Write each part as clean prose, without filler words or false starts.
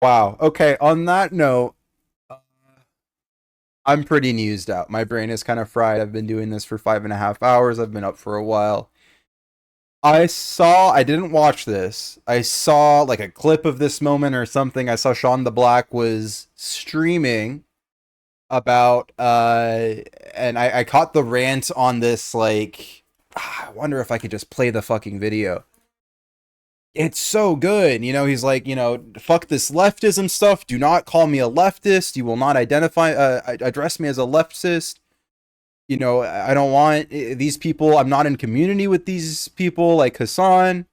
Wow. Okay. On that note, uh, I'm pretty used out. My brain is kind of fried. I've been doing this for 5.5 hours. I've been up for a while. I didn't watch this. I saw like a clip of this moment or something. I saw Sean the Black was streaming about, and I caught the rant on this, like, I wonder if I could just play the fucking video. It's so good. He's like, fuck this leftism stuff. Do not call me a leftist. You will not address me as a leftist. I don't want these people. I'm not in community with these people like Hassan,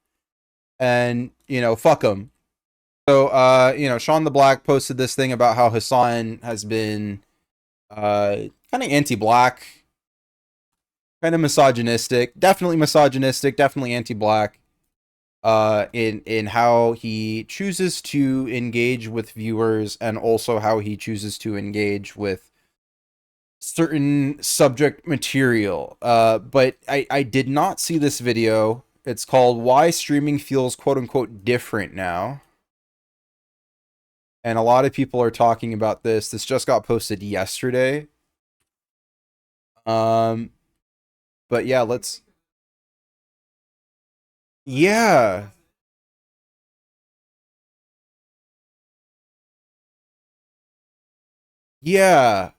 and, fuck them. So, Sean the Black posted this thing about how Hassan has been, kind of anti-black, kind of misogynistic, definitely anti-black, in how he chooses to engage with viewers, and also how he chooses to engage with certain subject material. But I did not see this video. It's called "Why Streaming Feels Quote Unquote Different Now," and a lot of people are talking about this. This just got posted yesterday. Um, but yeah, let's. Yeah, yeah.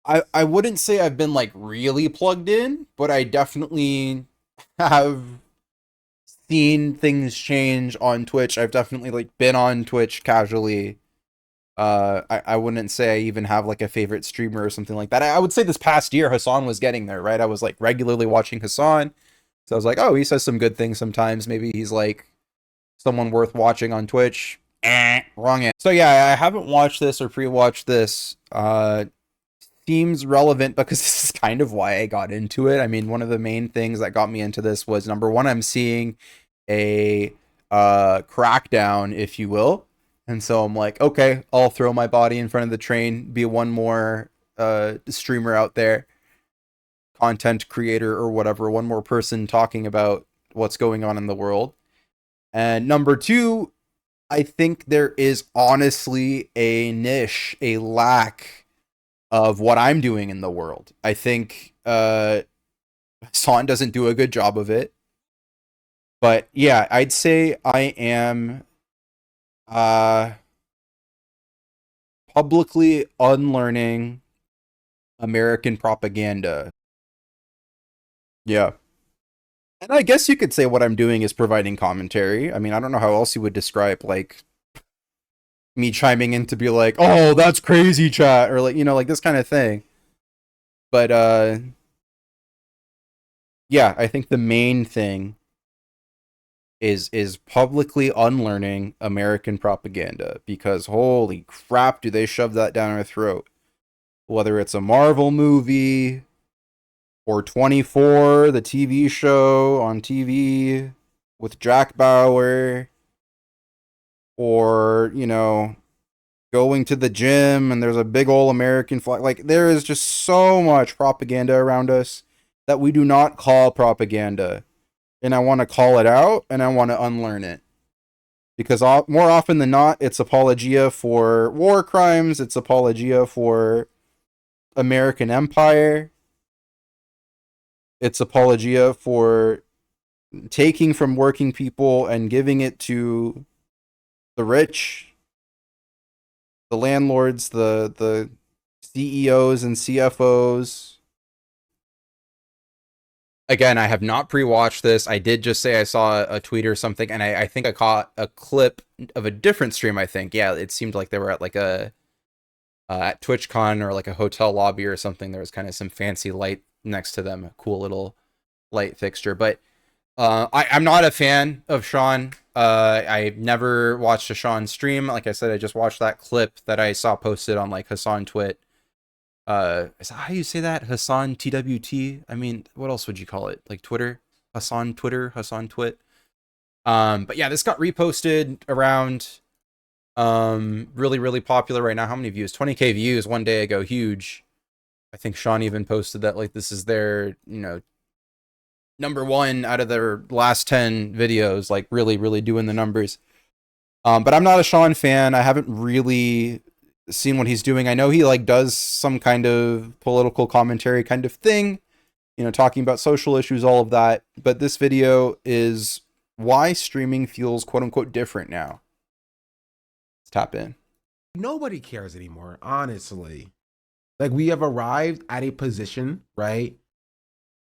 I wouldn't say I've been like really plugged in, but I definitely have seen things change on Twitch. I've definitely like been on Twitch casually. I wouldn't say I even have like a favorite streamer or something like that. I would say this past year Hassan was getting there, right? I was like regularly watching Hassan. So I was like, oh, he says some good things sometimes. Maybe he's like someone worth watching on Twitch. Wrong answer. So yeah, I haven't watched this or pre-watched this. Seems relevant because this is kind of why I got into it. I mean, one of the main things that got me into this was, number one, I'm seeing a crackdown, if you will. And so I'm like, okay, I'll throw my body in front of the train, be one more streamer out there, content creator or whatever, one more person talking about what's going on in the world. And number two, I think there is honestly a niche, a lack of what I'm doing in the world. I think Son doesn't do a good job of it. But yeah, I'd say I am uh publicly unlearning American propaganda. Yeah. And I guess you could say what I'm doing is providing commentary. I mean, I don't know how else you would describe like me chiming in to be like, "Oh, that's crazy, chat," or like, like this kind of thing. But yeah, I think the main thing is publicly unlearning American propaganda, because holy crap, do they shove that down our throat. Whether it's a Marvel movie or 24, the TV show on TV with Jack Bauer, or, going to the gym and there's a big old American flag. Like, there is just so much propaganda around us that we do not call propaganda. And I want to call it out and I want to unlearn it. Because more often than not, it's apologia for war crimes, it's apologia for American empire, it's apologia for taking from working people and giving it to the rich, the landlords, the CEOs and CFOs. Again, I have not pre-watched this. I did just say I saw a tweet or something, and I think I caught a clip of a different stream. I think, yeah, it seemed like they were at like a at TwitchCon or like a hotel lobby or something. There was kind of some fancy light next to them, a cool little light fixture. But I'm not a fan of Sean. I've never watched a Sean stream. Like I said, I just watched that clip that I saw posted on like Hassan Twit. Is that how you say that? Hassan TWT? I mean, what else would you call it? Like Twitter? Hassan Twit. But yeah, this got reposted around, really, really popular right now. How many views? 20K views one day ago, huge. I think Sean even posted that like this is their, number one out of their last 10 videos, like really, really doing the numbers. But I'm not a Sean fan. I haven't really seen what he's doing. I know he like does some kind of political commentary kind of thing, you know, talking about social issues, all of that. But this video is why streaming feels quote unquote different now. Let's tap in. Nobody cares anymore, honestly. Like, we have arrived at a position, right,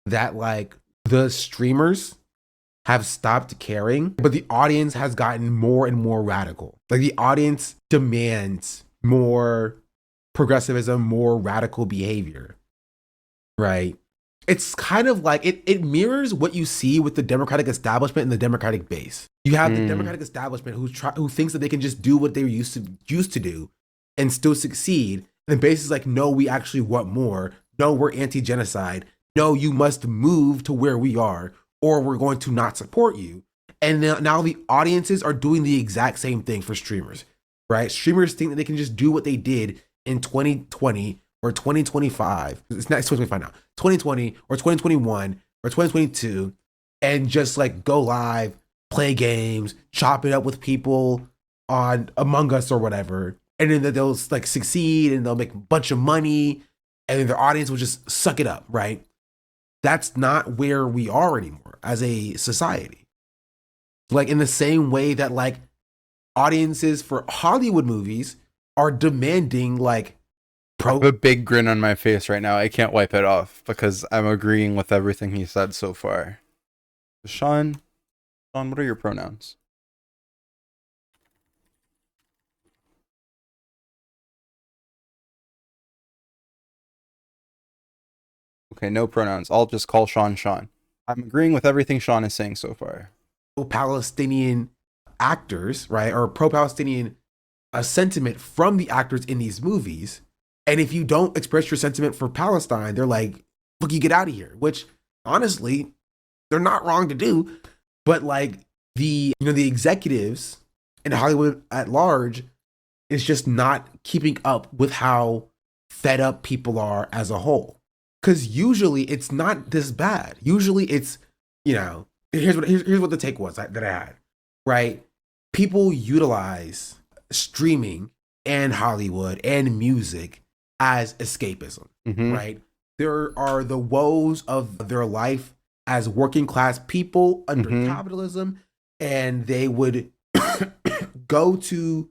that like the streamers have stopped caring, but the audience has gotten more and more radical. Like, the audience demands more progressivism, more radical behavior, right? It's kind of like it mirrors what you see with the Democratic establishment and the Democratic base. You have the Democratic establishment who thinks that they can just do what they were used to do and still succeed. And the base is like, no, we actually want more. No, we're anti-genocide. No, you must move to where we are, or we're going to not support you. And now the audiences are doing the exact same thing for streamers, right? Streamers think that they can just do what they did in 2020 or 2025. It's not 2025 now. 2020 or 2021 or 2022, and just like go live, play games, chop it up with people on Among Us or whatever. And then they'll like succeed and they'll make a bunch of money, and then their audience will just suck it up, right? That's not where we are anymore as a society. Like, in the same way that like audiences for Hollywood movies are demanding like I have a big grin on my face right now. I can't wipe it off because I'm agreeing with everything he said so far. Sean, what are your pronouns? Okay, no pronouns. I'll just call Sean Sean. I'm agreeing with everything Sean is saying so far. Palestinian actors, right? Or pro-Palestinian sentiment from the actors in these movies. And if you don't express your sentiment for Palestine, they're like, look, you get out of here, which honestly, they're not wrong to do. But like the executives in Hollywood at large is just not keeping up with how fed up people are as a whole. Because usually it's not this bad. Usually it's, here's what the take was that I had, right? People utilize streaming and Hollywood and music as escapism, right? There are the woes of their life as working class people under capitalism, and they would go to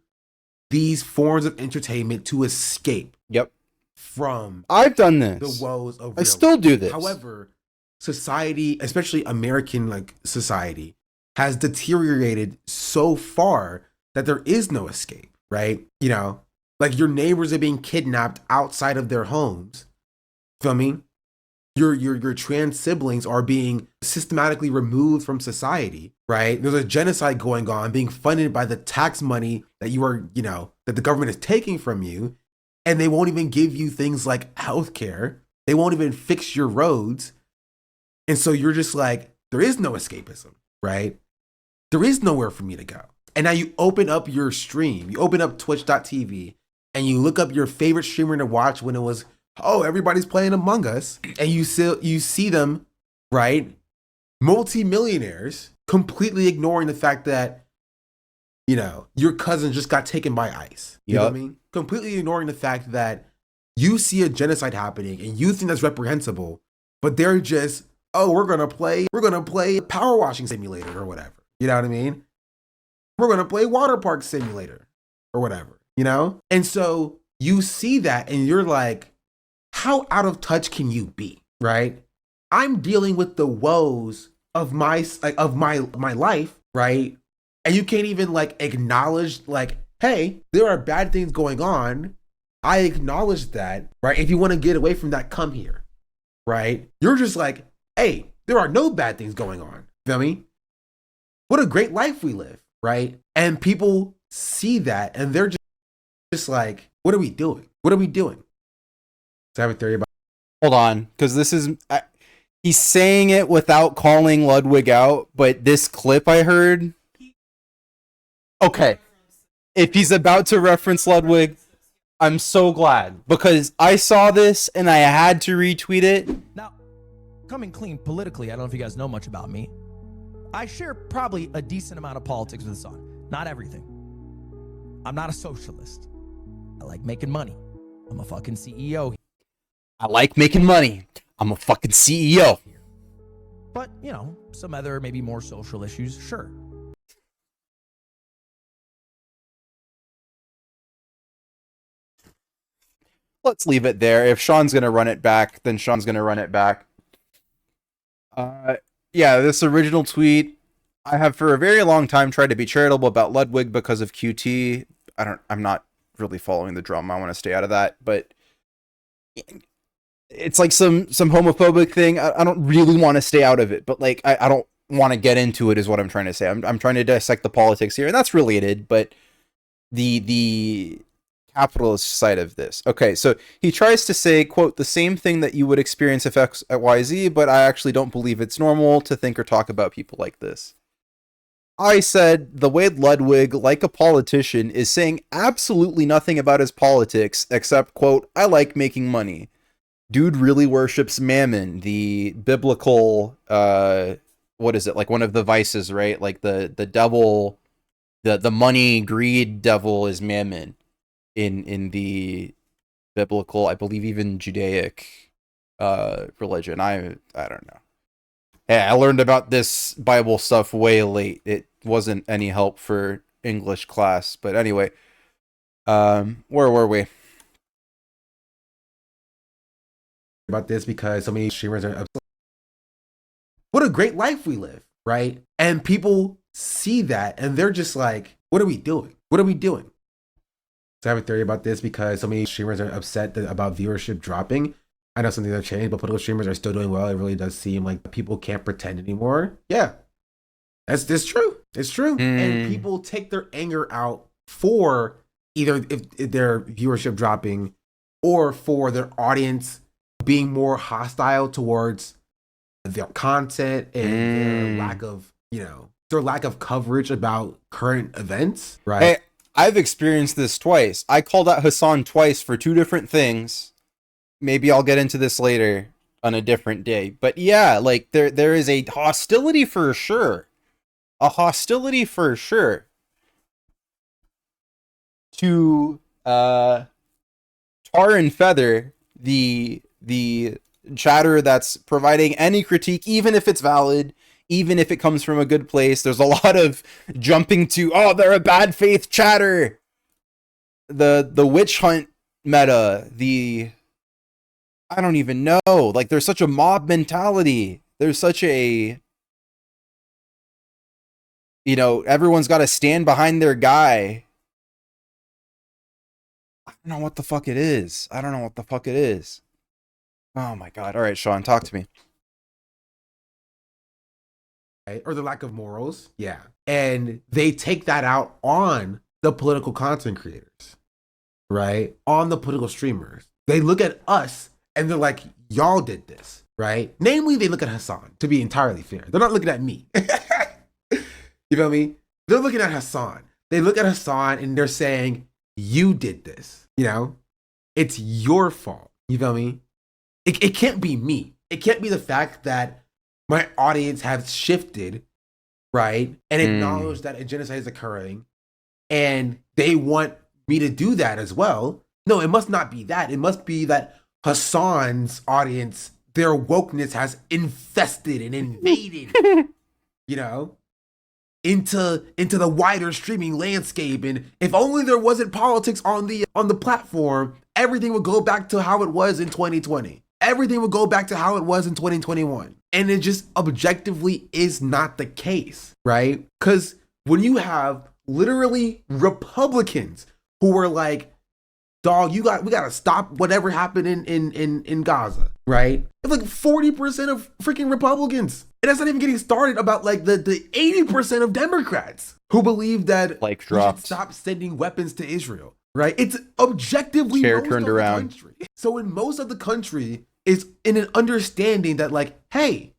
these forms of entertainment to escape. Yep. From I've done this. The woes of I still do this. However, society, especially American like society, has deteriorated so far that there is no escape, right? Like your neighbors are being kidnapped outside of their homes. Feel me? Your trans siblings are being systematically removed from society, right? There's a genocide going on, being funded by the tax money that you are, that the government is taking from you. And they won't even give you things like healthcare. They won't even fix your roads. And so you're just like, there is no escapism, right? There is nowhere for me to go. And now you open up your stream, you open up twitch.tv, and you look up your favorite streamer to watch when it was, oh, everybody's playing Among Us. And you see them, right? Multi-millionaires completely ignoring the fact that, your cousin just got taken by ICE. You know what I mean? Completely ignoring the fact that you see a genocide happening and you think that's reprehensible, but they're just, oh, we're gonna play power washing simulator or whatever. You know what I mean? We're gonna play water park simulator or whatever, And so you see that and you're like, how out of touch can you be, right? I'm dealing with the woes of my life, right? And you can't even like acknowledge like, hey, there are bad things going on. I acknowledge that, right? If you want to get away from that, come here, right? You're just like, hey, there are no bad things going on. Feel me? What a great life we live, right? And people see that and they're just like, what are we doing? What are we doing? So I have a theory about. Hold on, because this is he's saying it without calling Ludwig out, but this clip I heard. Okay, if he's about to reference Ludwig, I'm so glad because I saw this and I had to retweet it. Now, coming clean politically, I don't know if you guys know much about me. I share probably a decent amount of politics with this on. Not everything. I'm not a socialist. I like making money. I'm a fucking CEO. I like making money. I'm a fucking CEO. But, some other maybe more social issues, sure. Let's leave it there. If Sean's going to run it back, then Sean's going to run it back. Yeah, this original tweet, I have for a very long time tried to be charitable about Ludwig because of QT. I'm not really following the drama. I want to stay out of that, but it's like some homophobic thing. I don't really want to stay out of it, but like I don't want to get into it is what I'm trying to say. I'm trying to dissect the politics here, and that's related, but the capitalist side of this. Okay, so he tries to say, quote, the same thing that you would experience if X at YZ, but I actually don't believe it's normal to think or talk about people like this. I said the Wade Ludwig, like a politician, is saying absolutely nothing about his politics except, quote, I like making money. Dude really worships mammon, the biblical, what is it, like one of the vices, right? Like the devil, the money greed devil is mammon in the biblical, I believe even Judaic religion. I don't know. Yeah, I learned about this Bible stuff way late. It wasn't any help for English class, but anyway, where were we? About this because so many streamers are upset. What a great life we live, right? And people see that and they're just like, what are we doing? What are we doing? So I have a theory about this because so many streamers are upset about viewership dropping. I know something that changed, but political streamers are still doing well. It really does seem like people can't pretend anymore. Yeah, that's true. It's true. And people take their anger out for either if their viewership dropping or for their audience being more hostile towards their content and their lack of coverage about current events, right? Hey, I've experienced this twice. I called out Hassan twice for two different things. Maybe I'll get into this later on a different day. But yeah, like there is a hostility for sure. A hostility for sure to tar and feather the chatter that's providing any critique, even if it's valid, even if it comes from a good place. There's a lot of jumping to, oh, they're a bad faith chatter. The witch hunt meta, I don't even know. Like, there's such a mob mentality. There's such a, everyone's got to stand behind their guy. I don't know what the fuck it is. Oh my God. All right, Sean, talk to me. Right? Or the lack of morals. Yeah. And they take that out on the political content creators, right? On the political streamers. They look at us and they're like, y'all did this, right? Namely, they look at Hassan, to be entirely fair. They're not looking at me. You feel me? They're looking at Hassan. They look at Hassan and they're saying, you did this, It's your fault. You feel me? It can't be me. It can't be the fact that my audience has shifted, right? And acknowledge that a genocide is occurring and they want me to do that as well. No, it must not be that. It must be that Hassan's audience, their wokeness has infested and invaded, into the wider streaming landscape. And if only there wasn't politics on the platform, everything would go back to how it was in 2020. Everything would go back to how it was in 2021. And it just objectively is not the case, right? Because when you have literally Republicans who were like, dog, we gotta stop whatever happened in Gaza, right? It's like 40% of freaking Republicans. And that's not even getting started about like the 80% of Democrats who believe that we should stop sending weapons to Israel, right? It's objectively Chair most turned of around. the country. So in most of the country is in an understanding that like, hey,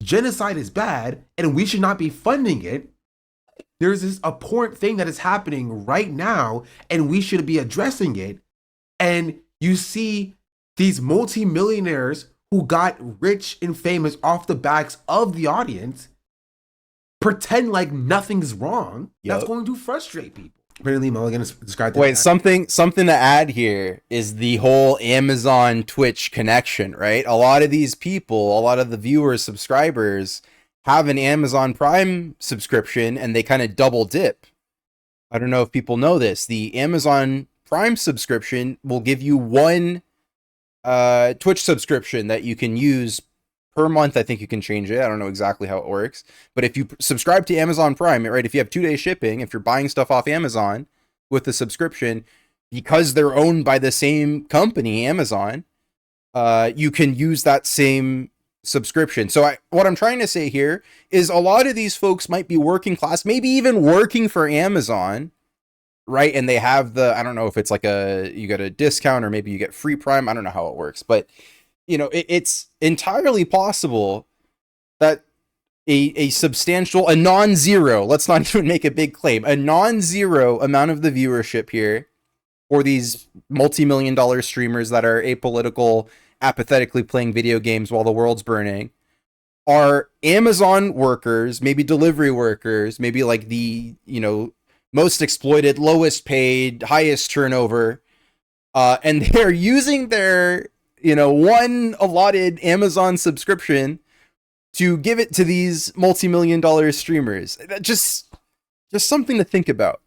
genocide is bad and we should not be funding it. There's this abhorrent thing that is happening right now and we should be addressing it. And you see these multimillionaires who got rich and famous off the backs of the audience pretend like nothing's wrong. Yep. That's going to frustrate people. Brandon Lee Mulligan described it Wait, as, something to add here is the whole Amazon Twitch connection, right? A lot of these people, a lot of the viewers, subscribers have an Amazon Prime subscription and they kind of double dip. I don't know if people know this. The Amazon Prime subscription will give you one Twitch subscription that you can use per month. I think you can change it. I don't know exactly how it works. But if you subscribe to Amazon Prime, right, if you have 2-day shipping, if you're buying stuff off Amazon with the subscription, because they're owned by the same company, Amazon, you can use that same subscription. So what I'm trying to say here is a lot of these folks might be working class, maybe even working for Amazon, right? And they have I don't know if it's like you get a discount or maybe you get free Prime. I don't know how it works, but you know, it's entirely possible that a substantial, a non-zero, let's not even make a big claim, a non-zero amount of the viewership here for these multi-million-dollar streamers that are apolitical, apathetically playing video games while the world's burning are Amazon workers, maybe delivery workers, maybe like the, you know, most exploited, lowest paid, highest turnover, and they're using their, you know, one allotted Amazon subscription to give it to these multi-million-dollar streamers. Just something to think about.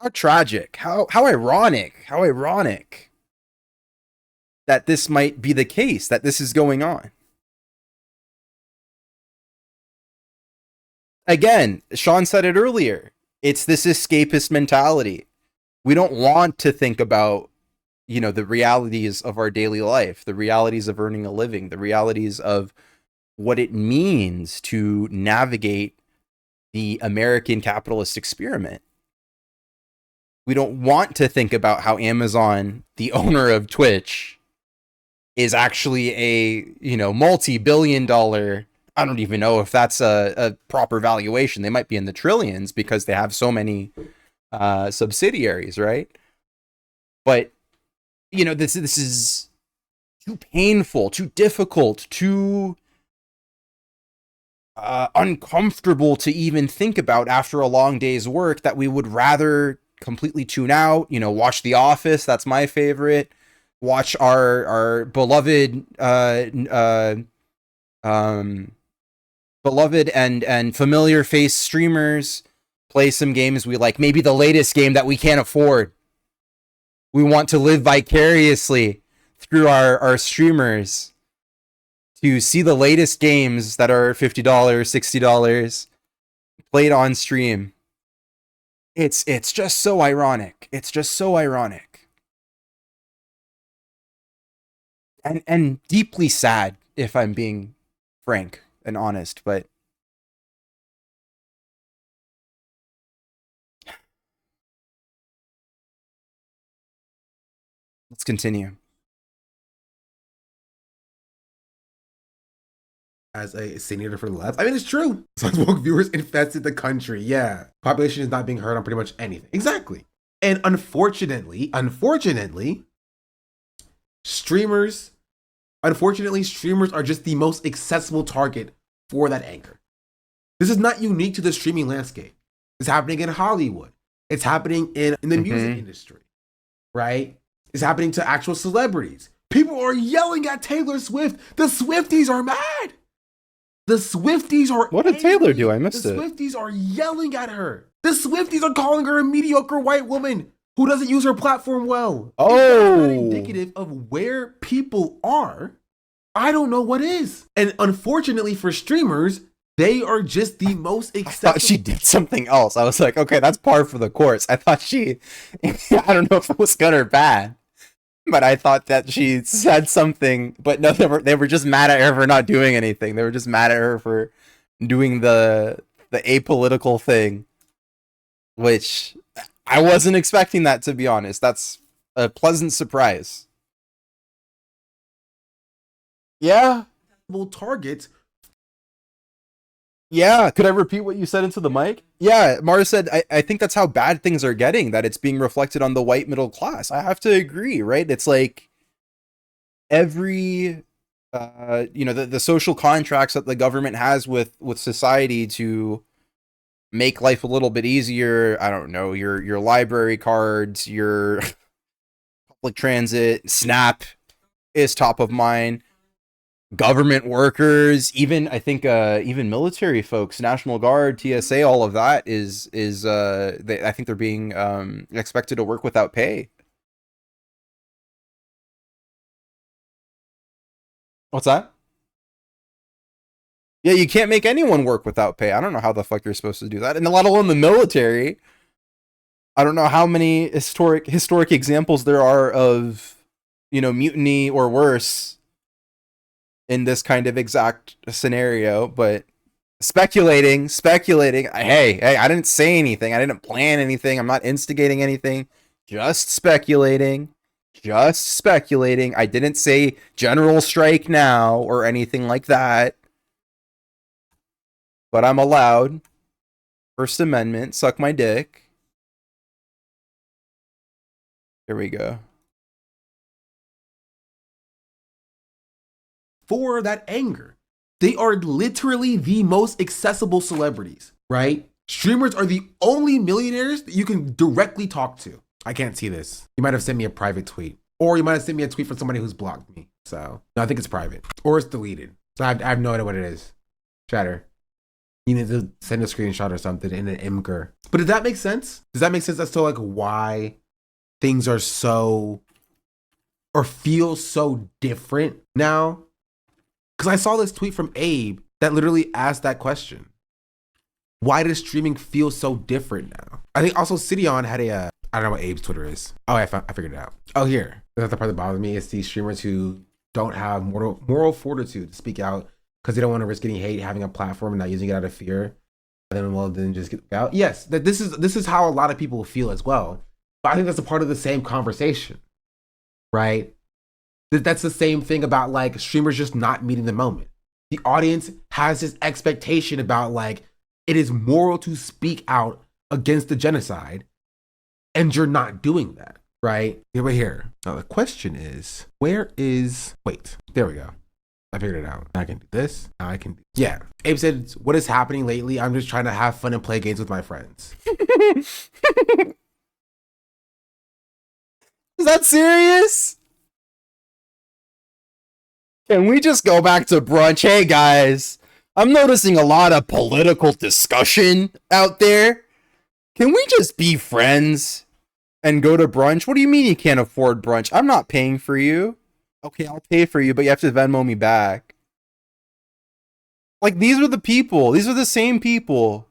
How tragic, how ironic that this might be the case, that this is going on. Again, Sean said it earlier. It's this escapist mentality. We don't want to think about, you know, the realities of our daily life, the realities of earning a living, the realities of what it means to navigate the American capitalist experiment. We don't want to think about how Amazon, the owner of Twitch, is actually a, you know, multi-billion-dollar, I don't even know if that's a proper valuation. They might be in the trillions because they have so many subsidiaries, right? But you know, this is too painful, too difficult, too uncomfortable to even think about after a long day's work, that we would rather completely tune out. You know, watch The Office. That's my favorite. Watch our beloved beloved and familiar face streamers play some games we like. Maybe the latest game that we can't afford. We want to live vicariously through our streamers to see the latest games that are $50, $60 played on stream. It's just so ironic. It's just so ironic. And deeply sad, if I'm being frank and honest, but let's continue. as a senator for the left. I mean, it's true. Some woke viewers infested the country. Yeah. Population is not being heard on pretty much anything. Exactly. And unfortunately, streamers are just the most accessible target for that anger. This is not unique to the streaming landscape. It's happening in Hollywood. It's happening in the music industry, right? It's happening to actual celebrities. People are yelling at Taylor Swift. The Swifties are mad. The Swifties are What did angry. Taylor do? I missed it. The Swifties are yelling at her. The Swifties are calling her a mediocre white woman who doesn't use her platform well. Oh. If that's not indicative of where people are, I don't know what is. And unfortunately for streamers, they are just the most accessible. I thought she did something else. I was like, okay, that's par for the course. I thought she, I don't know if it was good or bad, but I thought that she said something. But no, they were just mad at her for not doing anything. They were just mad at her for doing the apolitical thing, which I wasn't expecting that, to be honest. That's a pleasant surprise. Yeah. Targets. Yeah, could I repeat what you said into the mic? Yeah, Mara said, I think that's how bad things are getting, that it's being reflected on the white middle class. I have to agree, right? It's like every, the social contracts that the government has with society to make life a little bit easier. I don't know, your library cards, your public transit, Snap is top of mind. Government workers, even I think even military folks, National Guard, TSA, all of that is I think they're being expected to work without pay. What's that? Yeah, you can't make anyone work without pay. I don't know how the fuck you're supposed to do that, and let alone the military. I don't know how many historic examples there are of, mutiny or worse in this kind of exact scenario, but speculating. Hey, I didn't say anything. I didn't plan anything. I'm not instigating anything. Just speculating. I didn't say general strike now or anything like that. But I'm allowed. First Amendment, suck my dick. Here we go. For that anger. They are literally the most accessible celebrities, right? Streamers are the only millionaires that you can directly talk to. I can't see this. You might have sent me a private tweet, or you might have sent me a tweet from somebody who's blocked me. So, no, I think it's private, or it's deleted. So I have no idea what it is. Chatter. You need to send a screenshot or something in an Imgur. But does that make sense? Does that make sense as to like why things are so, or feel so different now? Because I saw this tweet from Abe that literally asked that question. Why does streaming feel so different now? I think also Cidion had I don't know what Abe's Twitter is. Oh, I figured it out. Oh, here. That's the part that bothers me. It's these streamers who don't have moral fortitude to speak out because they don't want to risk getting hate, having a platform and not using it out of fear. And then just get out. Yes, that this is how a lot of people feel as well. But I think that's a part of the same conversation, right? That's the same thing about like streamers just not meeting the moment. The audience has this expectation about like it is moral to speak out against the genocide, and you're not doing that, right? We're here. Now the question is, wait, there we go. I figured it out. I can do this. I can do. Yeah. Abe said, what is happening lately? I'm just trying to have fun and play games with my friends. Is that serious? Can we just go back to brunch? Hey guys, I'm noticing a lot of political discussion out there. Can we just be friends and go to brunch? What do you mean you can't afford brunch? I'm not paying for you. Okay, I'll pay for you, but you have to Venmo me back. Like, these were the people. These are the same people.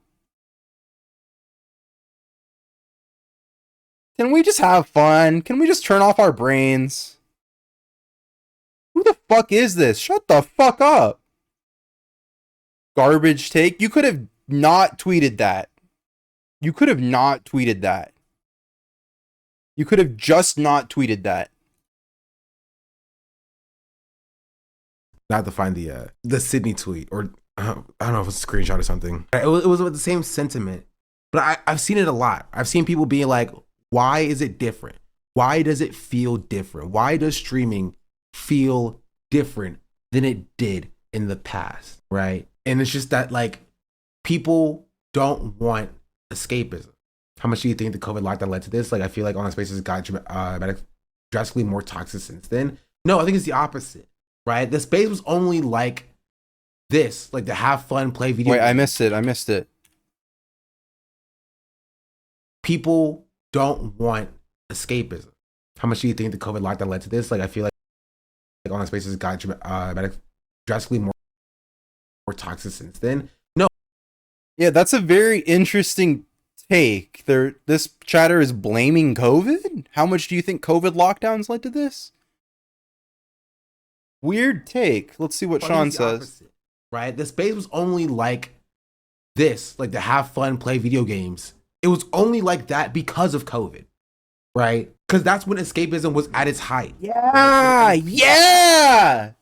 Can we just have fun? Can we just turn off our brains? Who the fuck is this? Shut the fuck up. Garbage take. You could have not tweeted that. You could have not tweeted that. You could have just not tweeted that. I have to find the Sydney tweet, or I don't know if it's a screenshot or something. It was with the same sentiment, but I've seen it a lot. I've seen people being like, why is it different? Why does it feel different? Why does streaming feel different than it did in the past, right? And it's just that like people don't want escapism. How much do you think the COVID lockdown led to this? Like I feel like online spaces got drastically more toxic since then. No, I think it's the opposite, right? The space was only like this, like to have fun, play video games. Wait, I missed it. People don't want escapism. How much do you think the COVID lockdown led to this? Like I feel like online spaces got drastically more toxic since then. No. Yeah, that's a very interesting take. This chatter is blaming COVID? How much do you think COVID lockdowns led to this? Weird take. Let's see what Sean says. Opposite, right? The space was only like this, like to have fun, play video games. It was only like that because of COVID, right? Because that's when escapism was at its height. Yeah, yeah.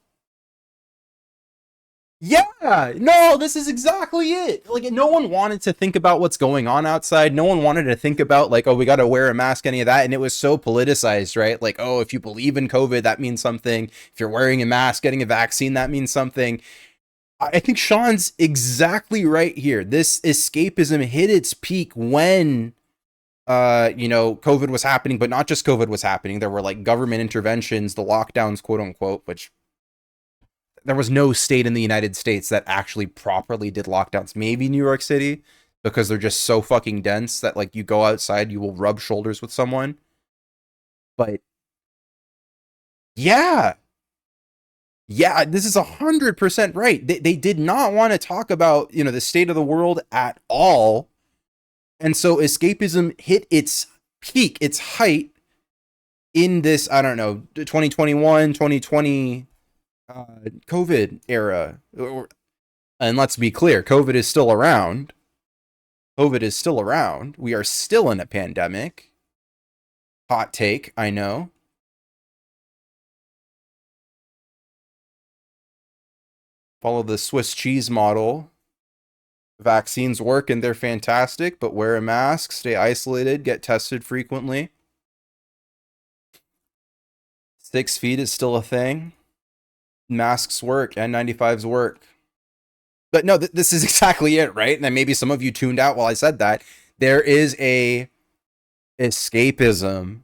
Yeah, no, this is exactly it. Like, no one wanted to think about what's going on outside. No one wanted to think about, like, oh, we got to wear a mask, any of that. And it was so politicized, right? Like, oh, if you believe in COVID, that means something. If you're wearing a mask, getting a vaccine, that means something. I think Sean's exactly right here. This escapism hit its peak when COVID was happening, but not just COVID was happening. There were like government interventions, the lockdowns, quote unquote, which there was no state in the United States that actually properly did lockdowns. Maybe New York City, because they're just so fucking dense that like you go outside, you will rub shoulders with someone. But yeah, this is 100% right. They did not want to talk about, the state of the world at all. And so escapism hit its peak, its height in this, I don't know, 2021, 2020 COVID era. And let's be clear, COVID is still around. COVID is still around. We are still in a pandemic. Hot take, I know. Follow the Swiss cheese model. Vaccines work and they're fantastic, but wear a mask, stay isolated, get tested frequently. 6 feet is still a thing. Masks work, N95s work. But no, this is exactly it, right? And then maybe some of you tuned out while I said that. There is a escapism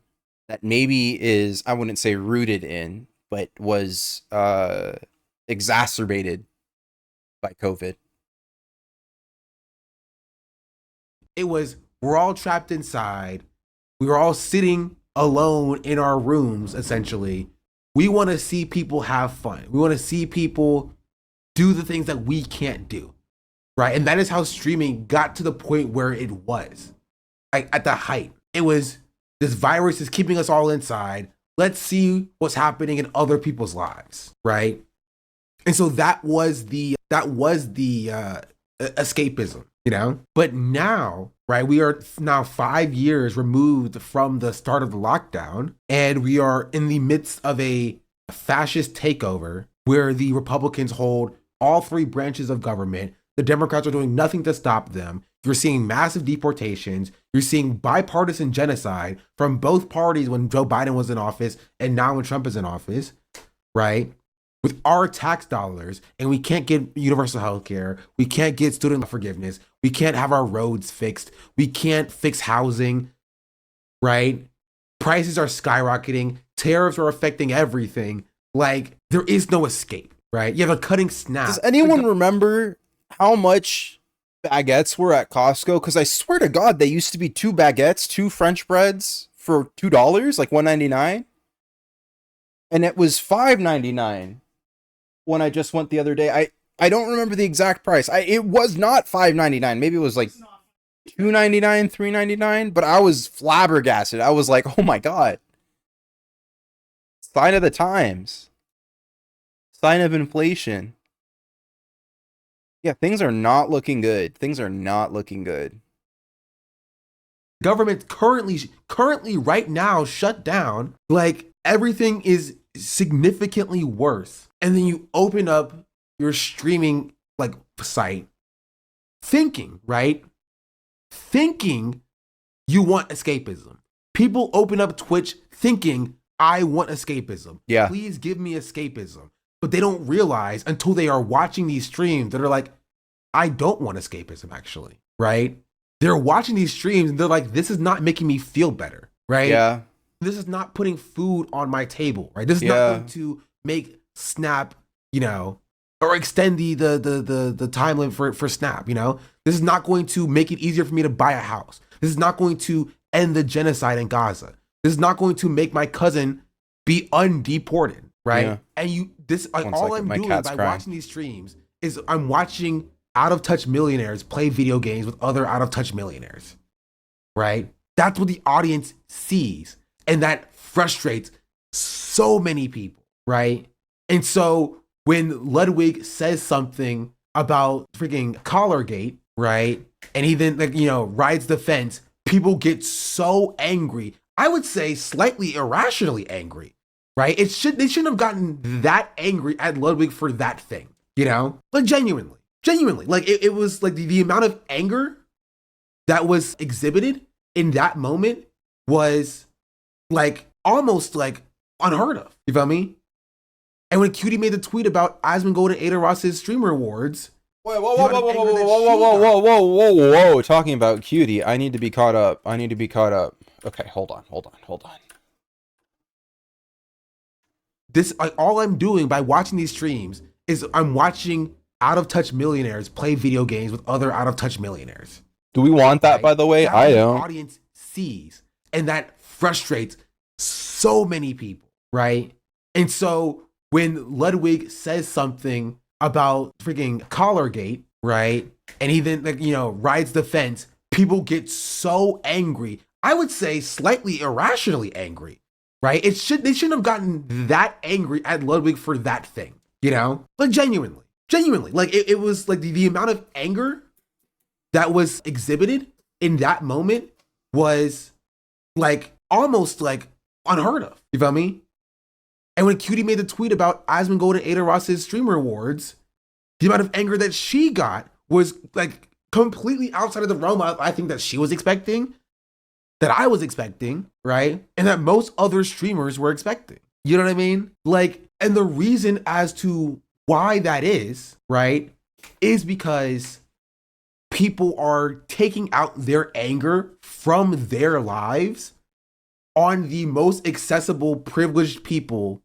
that maybe is, I wouldn't say rooted in, but was exacerbated by COVID. It was, we're all trapped inside. We were all sitting alone in our rooms, essentially. We want to see people have fun. We want to see people do the things that we can't do, right? And that is how streaming got to the point where it was. Like at the height, it was, this virus is keeping us all inside. Let's see what's happening in other people's lives, right? And so that was the escapism, But now, right, we are now 5 years removed from the start of the lockdown, and we are in the midst of a fascist takeover where the Republicans hold all three branches of government. The Democrats are doing nothing to stop them. You're seeing massive deportations. You're seeing bipartisan genocide from both parties when Joe Biden was in office and now when Trump is in office, right? With our tax dollars, and we can't get universal health care. We can't get student forgiveness. We can't have our roads fixed. We can't fix housing, right? Prices are skyrocketing. Tariffs are affecting everything. Like, there is no escape, right? You have a cutting snap. Does anyone remember how much baguettes were at Costco? Because I swear to God, they used to be 2 baguettes, 2 French breads for $2, like $1.99. And it was $5.99 when I just went the other day. I don't remember the exact price. It was not $5.99. Maybe it was like $2.99, $3.99. But I was flabbergasted. I was like, oh my God. Sign of the times. Sign of inflation. Yeah, things are not looking good. Things are not looking good. Government currently right now shut down. Like, everything is significantly worse. And then you open up your streaming like site thinking, right? Thinking you want escapism. People open up Twitch thinking, I want escapism. Yeah. Please give me escapism. But they don't realize until they are watching these streams that are like, I don't want escapism, actually, right? They're watching these streams and they're like, this is not making me feel better, right? Yeah. This is not putting food on my table, right? This is not going to make Snap, or extend the time limit for Snap, This is not going to make it easier for me to buy a house. This is not going to end the genocide in Gaza. This is not going to make my cousin be undeported, right? Yeah. And all I'm doing by watching these streams is I'm watching out-of-touch millionaires play video games with other out-of-touch millionaires, right? That's what the audience sees. And that frustrates so many people, right? And so when Ludwig says something about freaking Collargate, right? And he then rides the fence, people get so angry. I would say slightly irrationally angry, right? They shouldn't have gotten that angry at Ludwig for that thing, Like genuinely. Like it was like the amount of anger that was exhibited in that moment was like almost like unheard of. You feel me? And when Cutie made the tweet about Asmongold and Ada Ross's Streamer Awards, Whoa, whoa, whoa, whoa, whoa, whoa, whoa, whoa, whoa, whoa, whoa, whoa. Talking about Cutie, I need to be caught up. I need to be caught up. Okay, hold on. this like all I'm doing by watching these streams is I'm watching out of touch millionaires play video games with other out of touch millionaires. Do we want that, Right? by the way? That's I what the don't. audience sees, and that frustrates so many people, right? And so when Ludwig says something about freaking Collargate, right, and he then rides the fence, people get so angry. I would say slightly irrationally angry, right? They shouldn't have gotten that angry at Ludwig for that thing, like genuinely, like it was like the amount of anger that was exhibited in that moment was like almost like unheard of. You feel me? And when Cutie made the tweet about Asmongold and Ada Ross's Streamer Awards, the amount of anger that she got was like completely outside of the realm I think that she was expecting, that I was expecting, right? And that most other streamers were expecting. You know what I mean? Like, and the reason as to why that is, right, is because people are taking out their anger from their lives on the most accessible, privileged people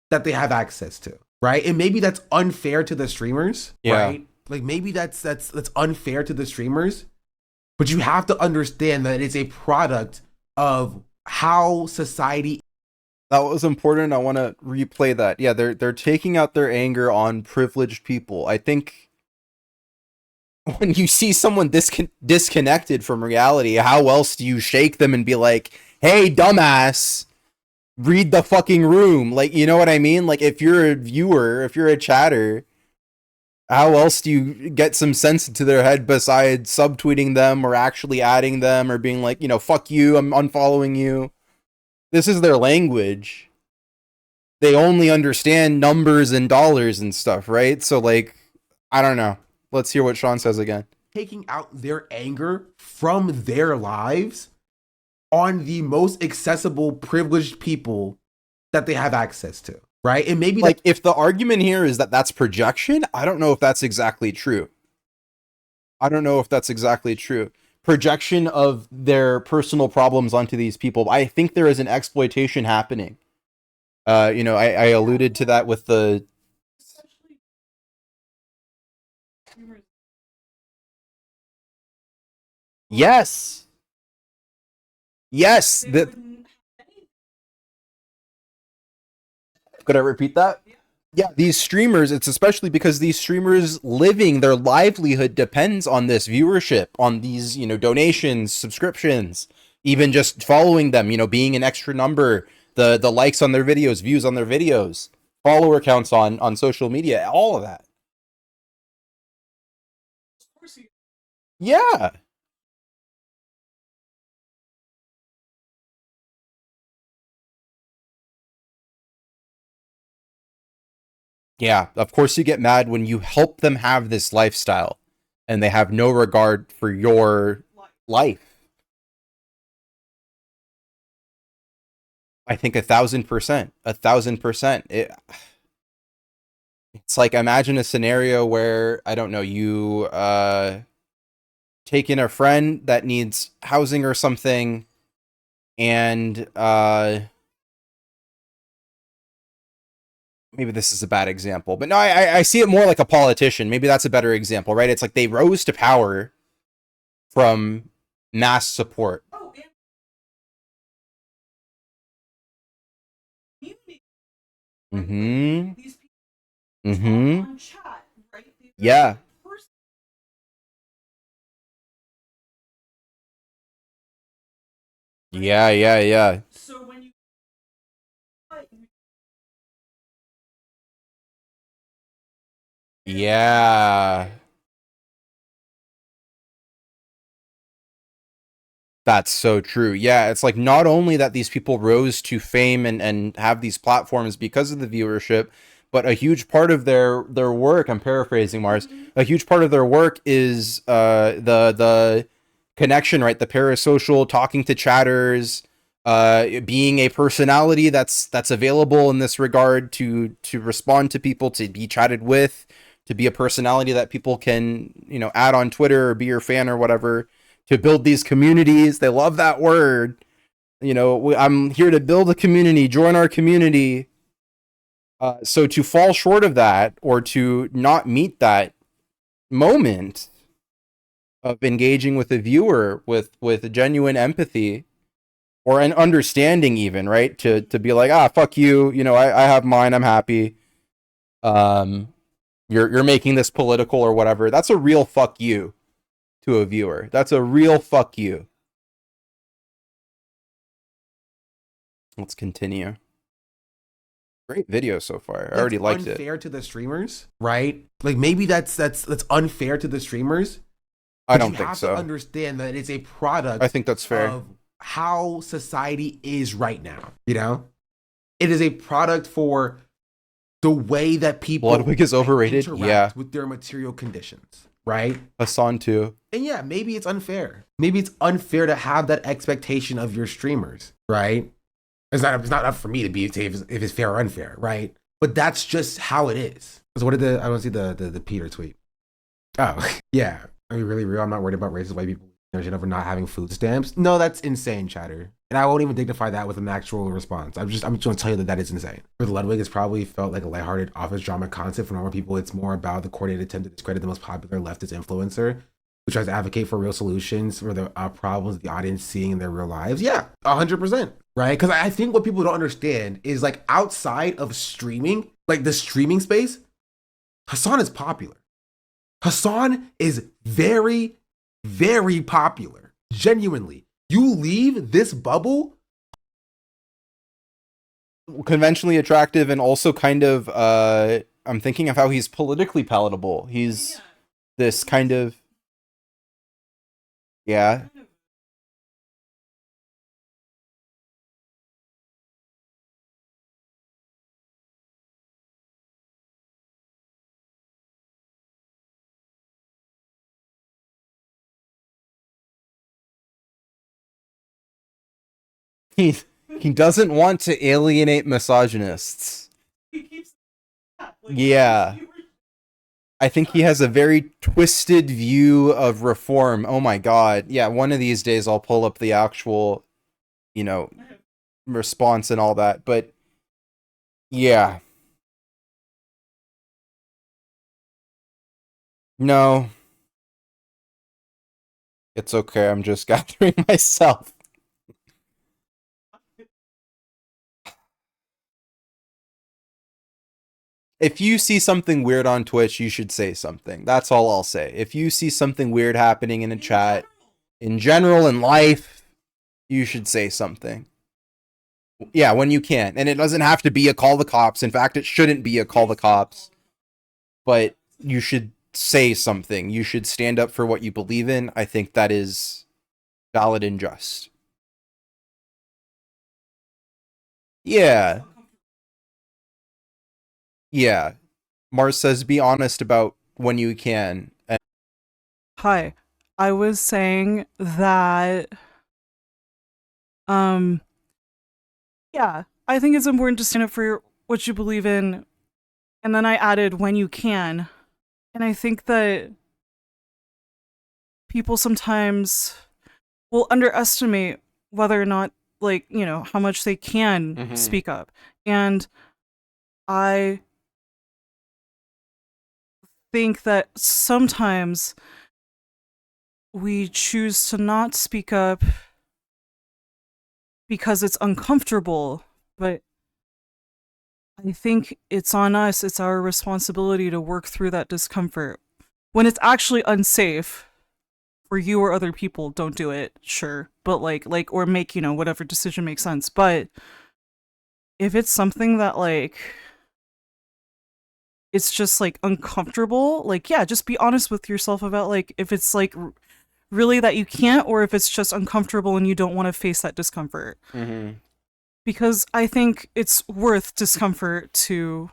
that they have access to, right? And maybe that's unfair to the streamers, right? Like maybe that's unfair to the streamers, but you have to understand that it's a product of how society. That was important. I want to replay that. Yeah, they're taking out their anger on privileged people. I think when you see someone disconnected from reality, how else do you shake them and be like, "Hey, dumbass, read the fucking room"? Like, you know what I mean? Like, if you're a viewer, if you're a chatter, how else do you get some sense into their head besides subtweeting them or actually adding them or being like, fuck you, I'm unfollowing you? This is their language. They only understand numbers and dollars and stuff, right? So, like, I don't know. Let's hear what Sean says again. Taking out their anger from their lives on the most accessible, privileged people that they have access to, right? And maybe like, if the argument here is that that's projection, I don't know if that's exactly true. Projection of their personal problems onto these people. I think there is an exploitation happening. I alluded to that with the. Yes. Could I repeat that? Yeah, these streamers, it's especially because these streamers their livelihood depends on this viewership, on these, donations, subscriptions, even just following them, being an extra number, the likes on their videos, views on their videos, follower counts on social media, all of that. Yeah. Yeah, of course you get mad when you help them have this lifestyle and they have no regard for your life. I think 1,000%. 1,000%. It's like, imagine a scenario where, I don't know, you take in a friend that needs housing or something, and maybe this is a bad example, but no, I see it more like a politician. Maybe that's a better example, right? It's like they rose to power from mass support. Mm-hmm. Mm-hmm. Yeah. Yeah. So when you Yeah. That's so true. Yeah, it's like not only that these people rose to fame and have these platforms because of the viewership, but a huge part of their work, I'm paraphrasing Mars, a huge part of their work is the connection, right? The parasocial, talking to chatters, being a personality that's available in this regard to respond to people, to be chatted with, to be a personality that people can, you know, add on Twitter or be your fan or whatever, to build these communities. They love that word. You know, I'm here to build a community, join our community. So to fall short of that, or to not meet that moment of engaging with a viewer with genuine empathy or an understanding, even, right? To be like, ah, fuck you, you know, I have mine, I'm happy. You're making this political or whatever. That's a real fuck you to a viewer. That's a real fuck you. Let's continue. Great video so far. I already liked it. Unfair to the streamers, right? Like maybe that's unfair to the streamers. I don't think so. To understand that it's a product. I think that's fair. Of how society is right now. You know, it is a product for the way that people Bloodwig is overrated. Yeah, with their material conditions, right? Hassan too. And yeah, maybe it's unfair. Maybe it's unfair to have that expectation of your streamers, right? It's not up for me to be say if it's fair or unfair, right? But that's just how it is. So what did I don't see the Peter tweet. Oh, yeah. Are you really real? I'm not worried about racist white people over not having food stamps. No, that's insane, chatter. And I won't even dignify that with an actual response. I'm just going to tell you that is insane. For Ludwig, it's probably felt like a lighthearted office drama concept. For normal people, it's more about the coordinated attempt to discredit the most popular leftist influencer who tries to advocate for real solutions for the problems the audience seeing in their real lives. Yeah, 100%. Right? Because I think what people don't understand is like outside of streaming, like the streaming space, Hassan is popular. Hassan is very, very popular. Genuinely. You leave this bubble. Conventionally attractive, and also kind of, I'm thinking of how he's politically palatable. He's this kind of, yeah. He doesn't want to alienate misogynists. Yeah. I think he has a very twisted view of reform. Oh my god. Yeah, one of these days I'll pull up the actual, you know, response and all that. But yeah. No. It's okay. I'm just gathering myself. If you see something weird on Twitch, you should say something. That's all I'll say. If you see something weird happening in a chat, in general, in life, you should say something. Yeah, when you can. And it doesn't have to be a call the cops. In fact, it shouldn't be a call the cops. But you should say something. You should stand up for what you believe in. I think that is valid and just. Yeah. Yeah. Mars says, be honest about when you can. Hi. I was saying that, yeah, I think it's important to stand up for what you believe in. And then I added when you can. And I think that people sometimes will underestimate whether or not, like, you know, how much they can speak up. And I think that sometimes we choose to not speak up because it's uncomfortable, but I think it's on us, it's our responsibility to work through that discomfort. When it's actually unsafe for you or other people, don't do it, sure. But like, or make, you know, whatever decision makes sense. But if it's something that, like, it's just, like, uncomfortable, like, yeah, just be honest with yourself about, like, if it's, like, really that you can't, or if it's just uncomfortable and you don't want to face that discomfort. Because I think it's worth discomfort to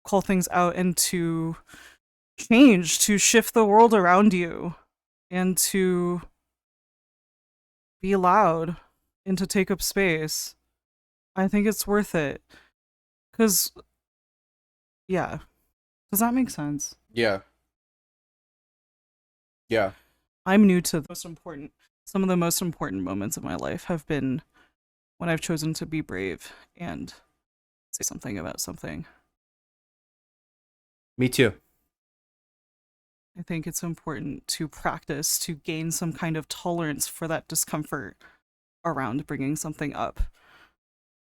call things out and to change, to shift the world around you, and to be loud and to take up space, I think it's worth it. Cause yeah. Does that make sense? Yeah. Yeah. I'm new to some of the most important moments of my life have been when I've chosen to be brave and say something about something. Me too. I think it's important to practice to gain some kind of tolerance for that discomfort around bringing something up.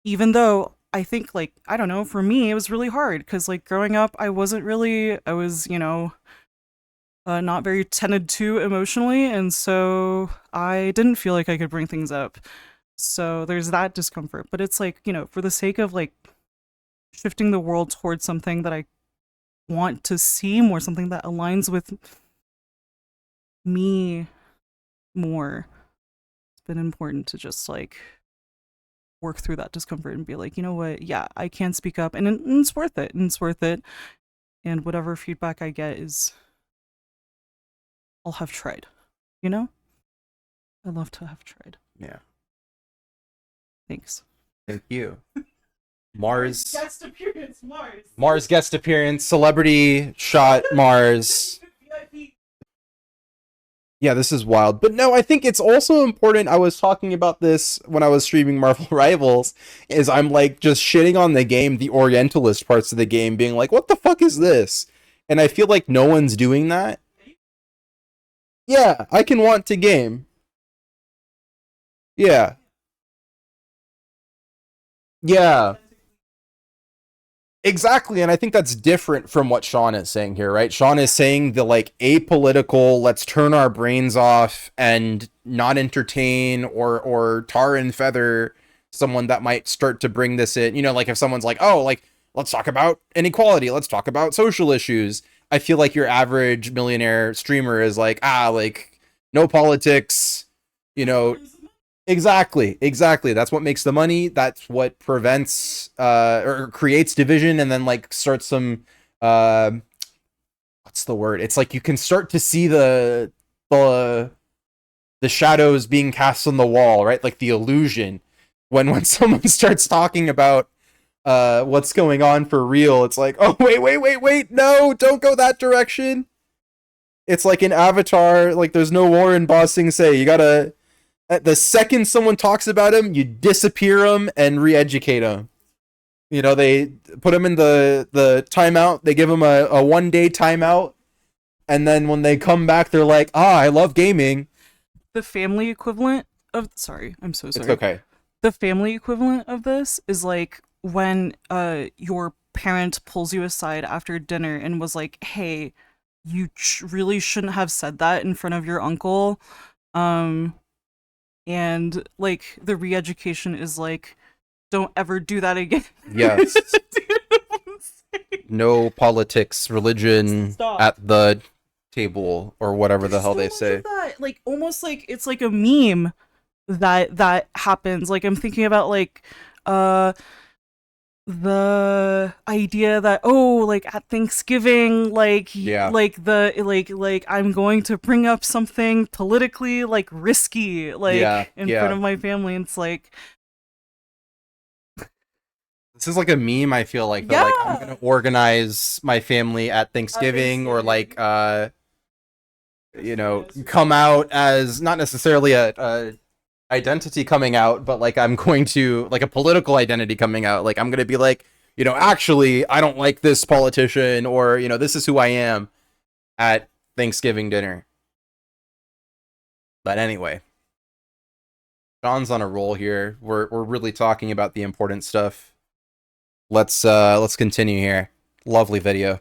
Even though I think, like, I don't know, for me, it was really hard because, like, growing up, I was, not very tended to emotionally, and so I didn't feel like I could bring things up. So there's that discomfort. But it's like, for the sake of, like, shifting the world towards something that I want to see more, something that aligns with me more, it's been important to just, like, work through that discomfort and be like, you know what, yeah, I can speak up, and it's worth it, and whatever feedback I get is, I'll have tried, I love to have tried. Yeah. Thanks. Thank you. Mars. Guest appearance, Mars. Mars guest appearance, celebrity shot Mars. Yeah, this is wild. But no, I think it's also important. I was talking about this when I was streaming Marvel Rivals, is I'm like just shitting on the game, the Orientalist parts of the game, being like, what the fuck is this? And I feel like no one's doing that. Yeah, I can want to game. Yeah. Yeah. Exactly, and I think that's different from what Sean is saying here, right? Sean is saying the, like, apolitical, let's turn our brains off and not entertain or tar and feather someone that might start to bring this in. Like, if someone's like, oh, like, let's talk about inequality, let's talk about social issues. I feel like your average millionaire streamer is like, like, no politics, Exactly. That's what makes the money. That's what prevents or creates division, and then, like, starts some what's the word? It's like you can start to see the shadows being cast on the wall, right? Like the illusion. When someone starts talking about what's going on for real, it's like, oh, wait, no, don't go that direction. It's like in Avatar, like, there's no Warren Bossing say. You gotta, the second someone talks about him, you disappear him and re-educate him. They put him in the timeout. They give him a 1 day timeout. And then when they come back, they're like, I love gaming. The family equivalent of, sorry, I'm so sorry. It's okay. The family equivalent of this is like when your parent pulls you aside after dinner and was like, hey, you really shouldn't have said that in front of your uncle. And like the re-education is like, don't ever do that again. Yes. No politics, religion Stop. at the table, or whatever the hell they So much say. of that, like, almost like it's like a meme that happens. Like, I'm thinking about like the idea that, oh, like at Thanksgiving, like, Yeah. like the like I'm going to bring up something politically like risky, like in front of my family, and it's like, This is like a meme, I feel like. They're like, I'm Yeah. gonna organize my family at Thanksgiving, or like come out as not necessarily a identity coming out, but like I'm going to, like, a political identity coming out. Like, I'm gonna be like, actually I don't like this politician, or this is who I am at Thanksgiving dinner. But anyway, Sean's on a roll here. We're really talking about the important stuff. Let's continue here. Lovely video.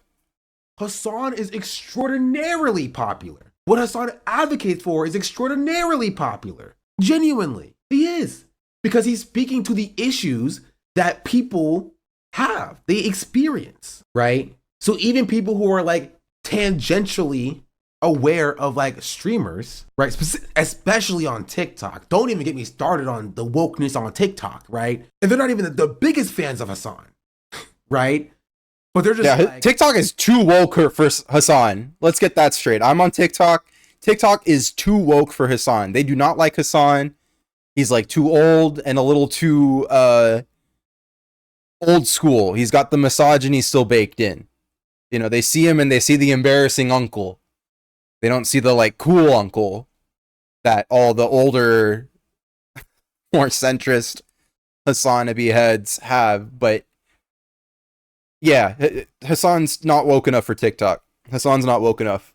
Hasan is extraordinarily popular. What Hasan advocates for is extraordinarily popular. Genuinely, he is. Because he's speaking to the issues that people have, they experience, right? So even people who are like tangentially aware of like streamers, right? Especially on TikTok. Don't even get me started on the wokeness on TikTok, right? And they're not even the biggest fans of Hasan, right? But they're just like, TikTok is too woke for Hasan. Let's get that straight. I'm on TikTok. TikTok is too woke for Hasan. They do not like Hasan. He's like too old and a little too old school. He's got the misogyny still baked in. You know, they see him and they see the embarrassing uncle. They don't see the like cool uncle that all the older, more centrist Hasanabi heads have. But yeah, Hassan's not woke enough for TikTok. Hassan's not woke enough.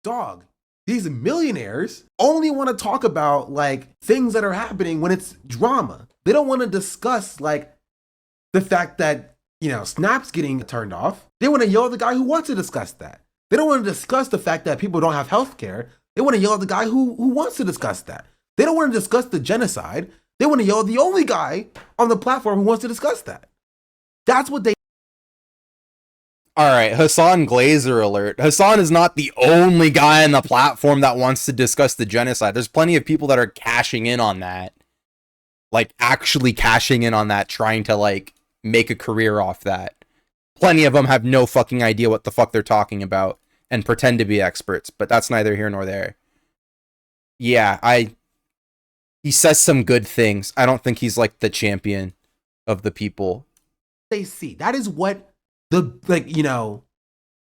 Dog, these millionaires only want to talk about like things that are happening when it's drama. They don't want to discuss like the fact that, you know, Snap's getting turned off. They want to yell at the guy who wants to discuss that. They don't want to discuss the fact that people don't have health care. They want to yell at the guy who wants to discuss that. They don't want to discuss the genocide. They want to yell at the only guy on the platform who wants to discuss that. That's what they. All right, Hassan Glazer alert. Hassan is not the only guy on the platform that wants to discuss the genocide. There's plenty of people that are cashing in on that. Like, actually cashing in on that, trying to, like, make a career off that. Plenty of them have no fucking idea what the fuck they're talking about and pretend to be experts, but that's neither here nor there. Yeah, he says some good things. I don't think he's, like, the champion of the people. They see. That is what the, like, you know,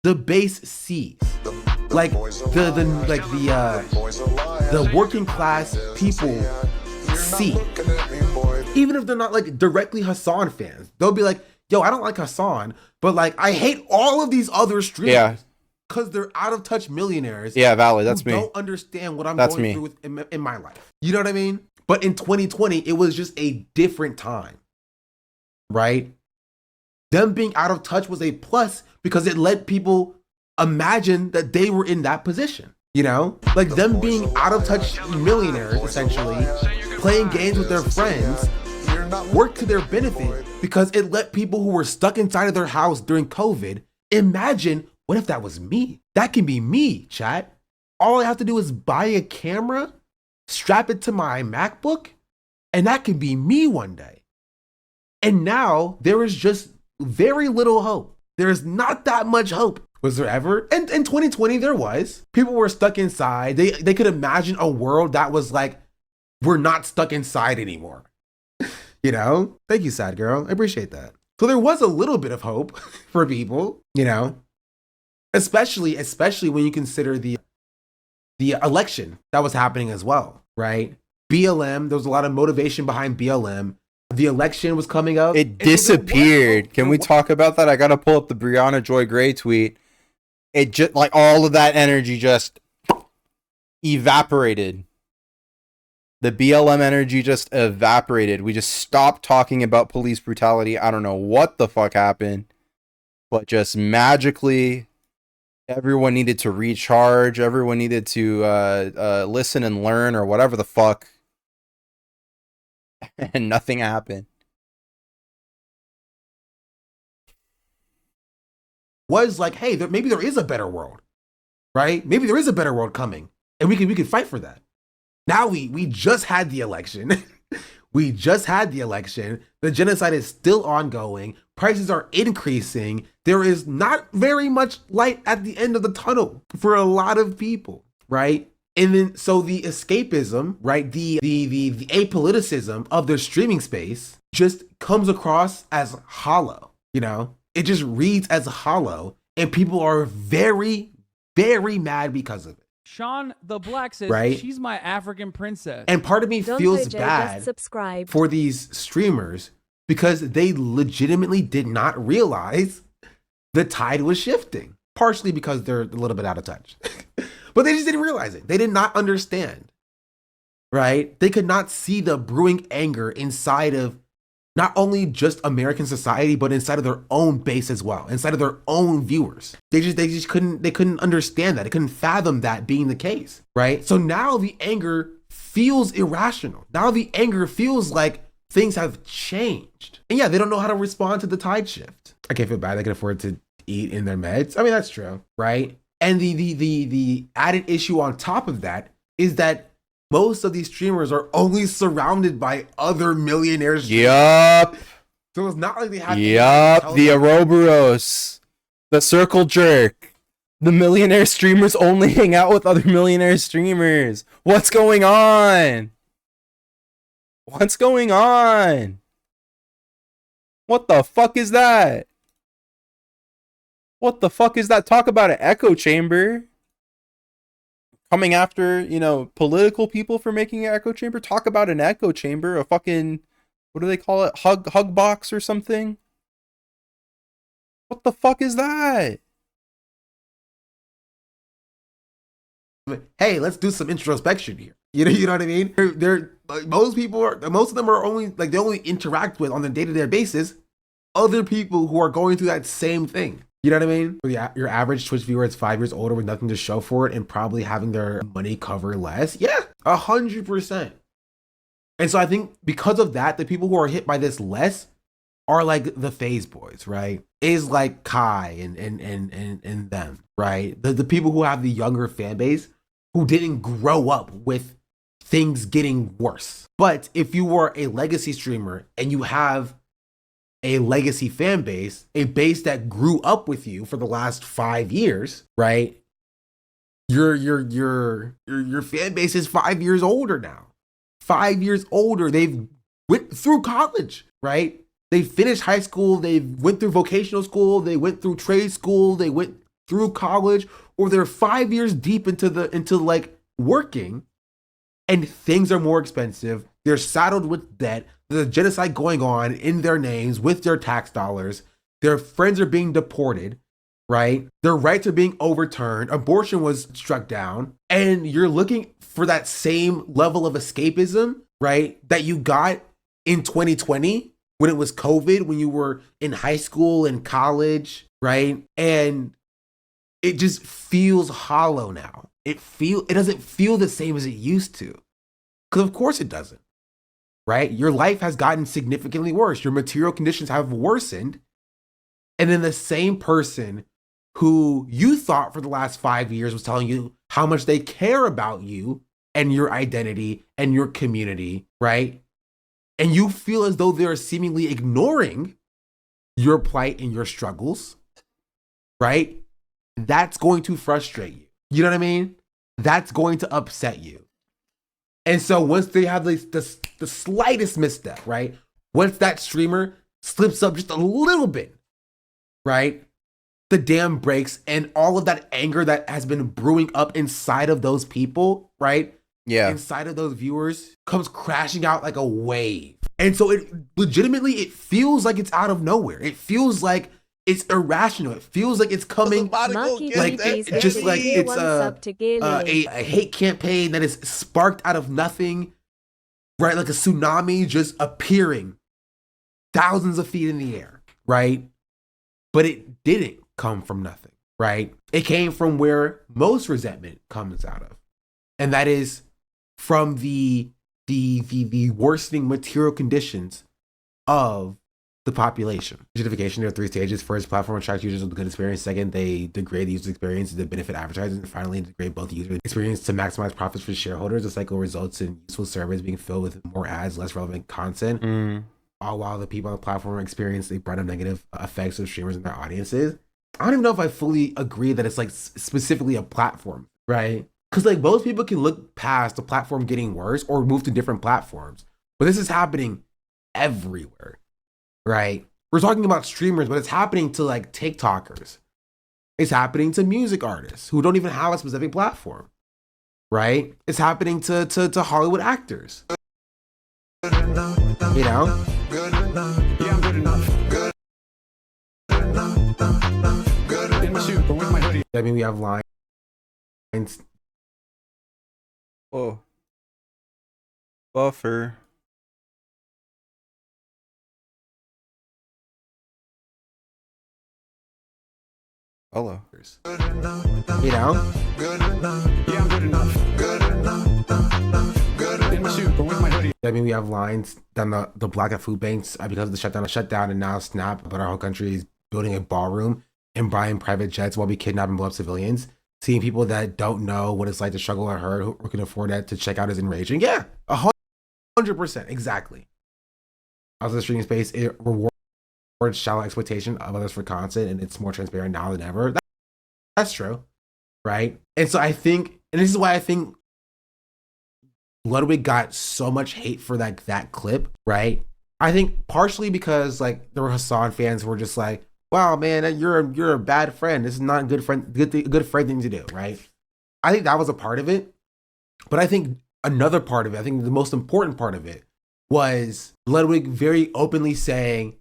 the base sees. Like the working class people see. Even if they're not like directly Hassan fans, they'll be like, yo, I don't like Hassan, but like I hate all of these other streamers. Yeah. Because they're out of touch millionaires. Yeah, valid. That's me. Don't understand what I'm going through in my life. You know what I mean? But in 2020, it was just a different time, right? Them being out of touch was a plus because it let people imagine that they were in that position. You know, like them being out of touch millionaires, essentially playing games with their friends, worked to their benefit because it let people who were stuck inside of their house during COVID imagine, what if that was me? That can be me, chat. All I have to do is buy a camera, strap it to my MacBook, and that can be me one day. And now there is just very little hope. There is not that much hope. Was there ever? And in 2020, there was. People were stuck inside. They could imagine a world that was like, we're not stuck inside anymore. You know? Thank you, sad girl. I appreciate that. So there was a little bit of hope for people, you know? Especially when you consider the election that was happening as well, right? BLM, there was a lot of motivation behind BLM. The election was coming up. It disappeared. Can we talk about that? I gotta pull up the Brianna Joy Gray tweet. It just, like, all of that energy just evaporated. The BLM energy just evaporated. We just stopped talking about police brutality. I don't know what the fuck happened, but just magically, everyone needed to recharge. Everyone needed to listen and learn or whatever the fuck. And nothing happened. Was like, hey, maybe there is a better world, right? Maybe there is a better world coming, and we could fight for that. Now we just had the election. We just had the election. The genocide is still ongoing. Prices are increasing. There is not very much light at the end of the tunnel for a lot of people, right? And then so the escapism, right? The apoliticism of the streaming space just comes across as hollow, you know? It just reads as hollow, and people are very, very mad because of it. Sean the Black says, right? She's my African princess. And part of me Don't feels Jay, bad subscribe. for these streamers because they legitimately did not realize the tide was shifting. Partially because they're a little bit out of touch. But they just didn't realize it. They did not understand, right? They could not see the brewing anger inside of not only just American society, but inside of their own base as well, inside of their own viewers. They couldn't understand that. They couldn't fathom that being the case, right? So now the anger feels irrational. Now the anger feels like things have changed. And yeah, they don't know how to respond to the tide shift. I can't feel bad. They can afford to eat in their meds. I mean, that's true, right? And the added issue on top of that is that most of these streamers are only surrounded by other millionaires. Yup. So it's not like they have Yup. The Ouroboros. The Circle Jerk. The millionaire streamers only hang out with other millionaire streamers. What's going on? What's going on? What the fuck is that? What the fuck is that? Talk about an echo chamber. Coming after, political people for making an echo chamber. Talk about an echo chamber. A fucking, what do they call it? Hug box or something? What the fuck is that? Hey, let's do some introspection here. You know what I mean? They're like, most of them are only like they only interact with on a day-to-day basis other people who are going through that same thing. You know what I mean? Your average Twitch viewer is 5 years older with nothing to show for it and probably having their money cover less. Yeah, 100%. And so I think because of that, the people who are hit by this less are like the phase boys, right? Is like Kai and them, right? The people who have the younger fan base who didn't grow up with things getting worse. But if you were a legacy streamer and you have a legacy fan base, a base that grew up with you for the last 5 years, right? Your fan base is 5 years older now. 5 years older. They've went through college, right? They finished high school, they went through vocational school, they went through trade school, they went through college, or they're 5 years deep into like working, and things are more expensive. They're saddled with debt. There's a genocide going on in their names with their tax dollars. Their friends are being deported, right? Their rights are being overturned. Abortion was struck down. And you're looking for that same level of escapism, right? That you got in 2020 when it was COVID, when you were in high school and college, right? And it just feels hollow now. It doesn't feel the same as it used to. Because of course it doesn't. Right? Your life has gotten significantly worse. Your material conditions have worsened. And then the same person who you thought for the last 5 years was telling you how much they care about you and your identity and your community, right? And you feel as though they're seemingly ignoring your plight and your struggles, right? That's going to frustrate you. You know what I mean? That's going to upset you. And so once they have the slightest misstep, right? Once that streamer slips up just a little bit, right? The dam breaks and all of that anger that has been brewing up inside of those people, right? Yeah. Inside of those viewers comes crashing out like a wave. And so it feels like it's out of nowhere. It feels like it's irrational. It feels like it's coming like just like it's a hate campaign that is sparked out of nothing, right? Like a tsunami just appearing thousands of feet in the air, right? But it didn't come from nothing, right? It came from where most resentment comes out of, and that is from the worsening material conditions of the population. Gentrification, there are 3 stages. First, platform attracts users with a good experience. Second, they degrade the user experience to benefit advertisers. And finally, degrade both the user experience to maximize profits for shareholders. The cycle results in useful servers being filled with more ads, less relevant content, all while the people on the platform experience the brunt of negative effects of streamers and their audiences. I don't even know if I fully agree that it's like specifically a platform, right? Because like most people can look past the platform getting worse or move to different platforms. But this is happening everywhere. Right? We're talking about streamers, but it's happening to like TikTokers. It's happening to music artists who don't even have a specific platform. Right? It's happening to Hollywood actors. You know? I mean, we have lines. Oh. Buffer. Hello. You know? I mean, we have lines down the block at food banks because of the shutdown, and now Snap, but our whole country is building a ballroom and buying private jets while we kidnap and blow up civilians. Seeing people that don't know what it's like to struggle or hurt who can afford that to check out is enraging. Yeah, 100%, exactly. Also, the streaming space, it rewards shallow exploitation of others for content, and it's more transparent now than ever. That's true, right? And so I think, and this is why I think Ludwig got so much hate for that clip, right? I think partially because like there were Hassan fans who were just like, "Wow, man, you're a bad friend. This is not a good friend thing to do," right? I think that was a part of it, but I think another part of it, I think the most important part of it, was Ludwig very openly saying,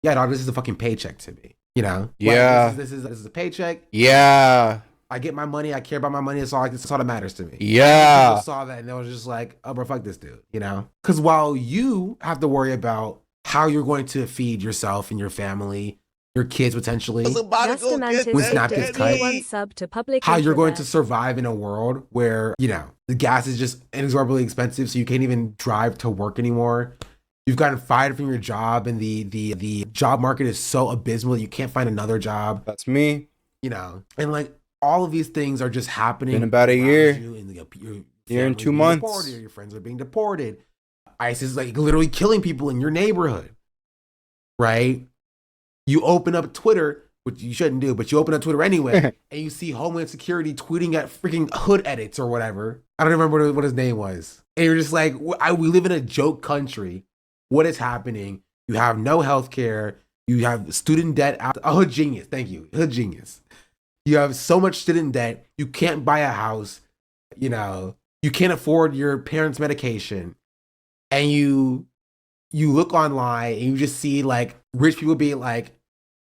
"Yeah, dog, this is a fucking paycheck to me." You know? Yeah. Like, this is a paycheck. Yeah. I get my money. I care about my money. That's all that matters to me. Yeah. People saw that and they was just like, "Oh, bro, fuck this dude," you know? Because while you have to worry about how you're going to feed yourself and your family, your kids potentially, Just a man to With Snapchat's cut. one sub to public how you're going to internet. survive in a world where, you know, the gas is just inexorably expensive, so you can't even drive to work anymore. You've gotten fired from your job, and the job market is so abysmal that you can't find another job, That's me. you know? And like all of these things are just happening. Been about a around year. you, and your Year and family's 2 being months. deported, or your friends are being deported. ICE is like literally killing people in your neighborhood, right? You open up Twitter, which you shouldn't do, but you open up Twitter anyway, and you see Homeland Security tweeting at freaking hood edits or whatever. I don't remember what his name was. And you're just like, we live in a joke country. What is happening? You have no health care. You have student debt out. A hood genius. Thank you. Hood genius. You have so much student debt. You can't buy a house. You know, you can't afford your parents' medication. And you look online and you just see like rich people being like,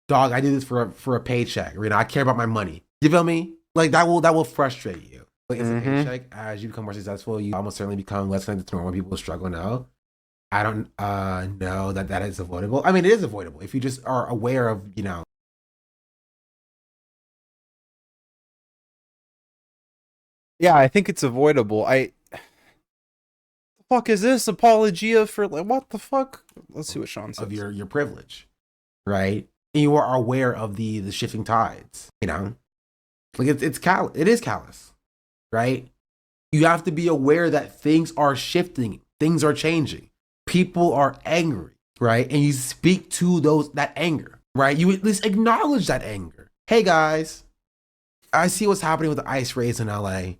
"Dog, I do this for a paycheck. Or, you know, I care about my money." You feel me? Like that will frustrate you. Like it's a paycheck. As you become more successful, you almost certainly become less connected to normal people who struggle now. I don't know that is avoidable. I mean, it is avoidable if you just are aware of, you know. Yeah, I think it's avoidable. The fuck is this apologia for, like, what the fuck? Let's see what Sean says. Of your privilege, right? And you are aware of the shifting tides, you know? Like it is callous, right? You have to be aware that things are shifting, things are changing. People are angry, right? And you speak to that anger, right? You at least acknowledge that anger. Hey guys, I see what's happening with the ICE raids in LA.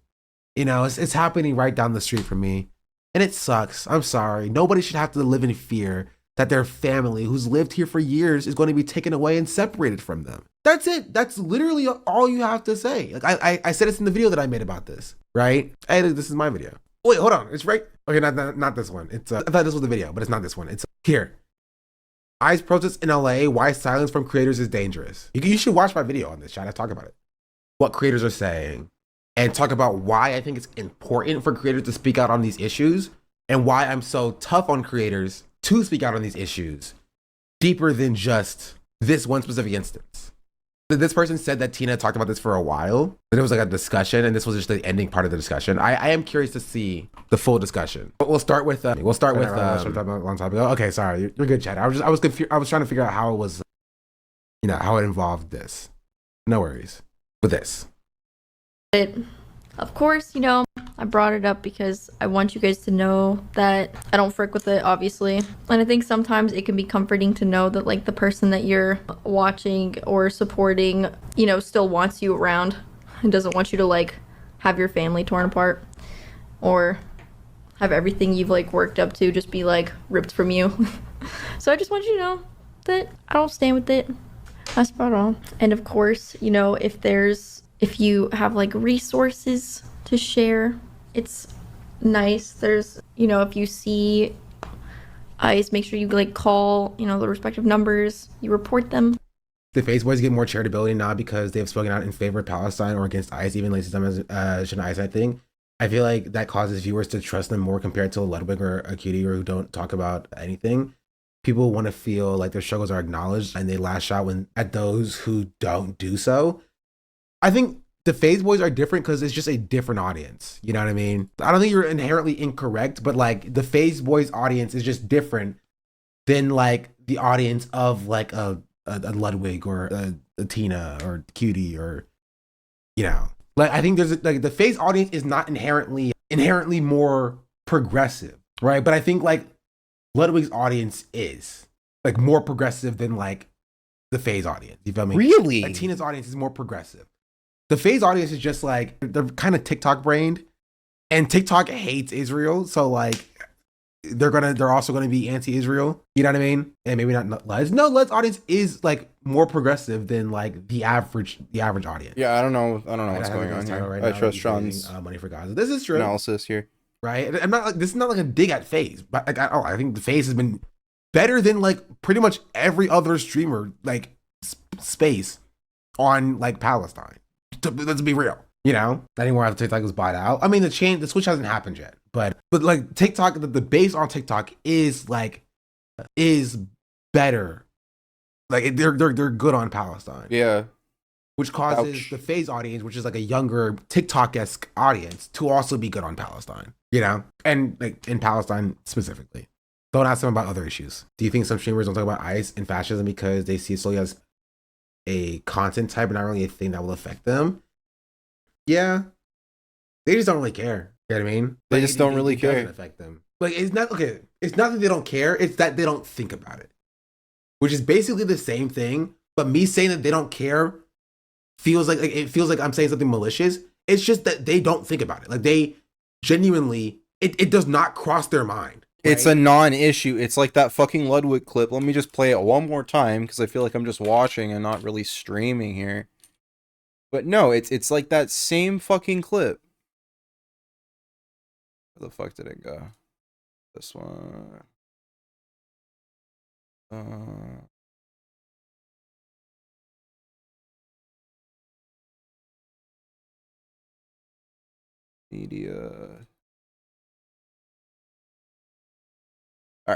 You know, it's happening right down the street from me. And it sucks. I'm sorry. Nobody should have to live in fear that their family, who's lived here for years, is going to be taken away and separated from them. That's it. That's literally all you have to say. Like I said this in the video that I made about this, right? Hey, this is my video. Wait, hold on. It's right. Okay, not this one. It's I thought this was the video, but it's not this one. It's here. ICE protests in LA. Why silence from creators is dangerous. You should watch my video on this, chat. I talk about it. What creators are saying. And talk about why I think it's important for creators to speak out on these issues and why I'm so tough on creators to speak out on these issues deeper than just this one specific instance. This person said that Tina talked about this for a while, that it was like a discussion, and this was just the ending part of the discussion. I am curious to see the full discussion. But we'll start with a long time ago. Okay, sorry, you're good, Chad. I was confused. I was trying to figure out how it was, you know, how it involved this. No worries with this. Of course, you know, I brought it up because I want you guys to know that I don't frick with it, obviously. And I think sometimes it can be comforting to know that, like, the person that you're watching or supporting, you know, still wants you around and doesn't want you to, like, have your family torn apart or have everything you've, like, worked up to just be, like, ripped from you. So I just want you to know that I don't stand with it. That's about all. And of course, you know, if you have like resources to share, it's nice. There's, you know, if you see ICE, make sure you like call, you know, the respective numbers, you report them. The Face Boys get more charitability now because they've spoken out in favor of Palestine or against ICE, even like some as an ICE, I think. I feel like that causes viewers to trust them more compared to a Ludwig or a Cutie or who don't talk about anything. People want to feel like their struggles are acknowledged and they lash out at those who don't do so. I think the Phase Boys are different because it's just a different audience. You know what I mean? I don't think you're inherently incorrect, but like the Phase Boys audience is just different than like the audience of like a Ludwig or a Tina or Cutie or, you know, like I think there's like the Phase audience is not inherently more progressive, right? But I think like Ludwig's audience is like more progressive than like the Phase audience. You feel me? Really? Like Tina's audience is more progressive. The Phase audience is just like, they're kind of TikTok brained And TikTok hates Israel, so like they're also gonna be anti-Israel. You know what I mean? And maybe not Led's. No, Led's audience is like more progressive than like the average audience. Yeah, I don't know what's I going have on this here. title right I now, trust he's Sean's raising, money for Gaza. This is true, analysis here. right? I'm not like this is not like a dig at FaZe, but like I think the FaZe has been better than like pretty much every other streamer like space on like Palestine. Let's be real. You know, anymore after TikTok was bought out. I mean, the switch hasn't happened yet, but like TikTok, the base on TikTok is better. Like they're good on Palestine, Yeah. which causes Ouch. the FaZe audience, which is like a younger TikTok-esque audience, to also be good on Palestine. You know, and like in Palestine specifically. Don't ask them about other issues. Do you think some streamers don't talk about ICE and fascism because they see it solely as a content type and not really a thing that will affect them? Yeah, they just don't really care. You know what I mean? They Like, just don't really it doesn't care. affect them. Like it's not okay. It's not that they don't care. It's that they don't think about it, which is basically the same thing. But me saying that they don't care feels like it feels like I'm saying something malicious. It's just that they don't think about it. Like they genuinely, it does not cross their mind. It's a non-issue. It's like that fucking Ludwig clip. Let me just play it one more time because I feel like I'm just watching and not really streaming here. But no, it's like that same fucking clip. Where the fuck did it go? This one. Media.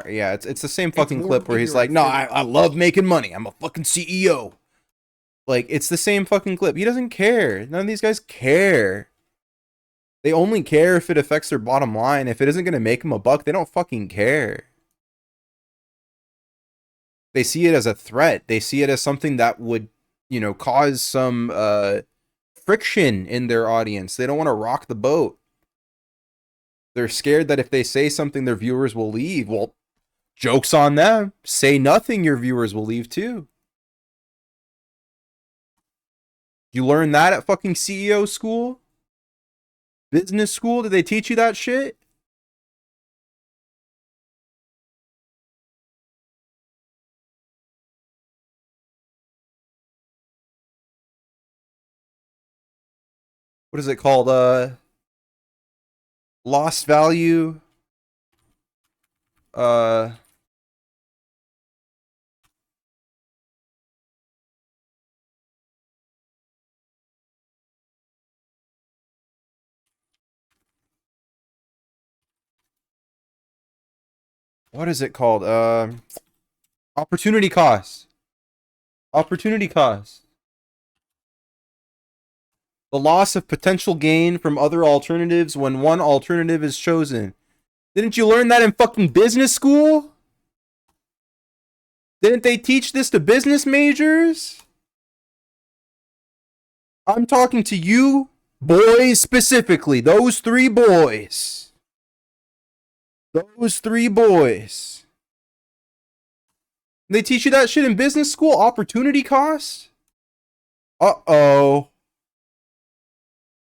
Yeah, it's the same fucking more clip where he's like, "No, ignorance I love making money. I'm a fucking CEO." Like, it's the same fucking clip. He doesn't care. None of these guys care. They only care if it affects their bottom line. If it isn't gonna make them a buck, they don't fucking care. They see it as a threat. They see it as something that would, cause some friction in their audience. They don't want to rock the boat. They're scared that if they say something, their viewers will leave. Well, joke's on them. Say nothing, your viewers will leave too. You learn that at fucking CEO school? Business school? Did they teach you that shit? What is it called? Lost value. What is it called? Opportunity cost. Opportunity cost. The loss of potential gain from other alternatives when one alternative is chosen. Didn't you learn that in fucking business school? Didn't they teach this to business majors? I'm talking to you boys specifically. Those three boys. Those three boys. They teach you that shit in business school? Opportunity cost? Uh-oh.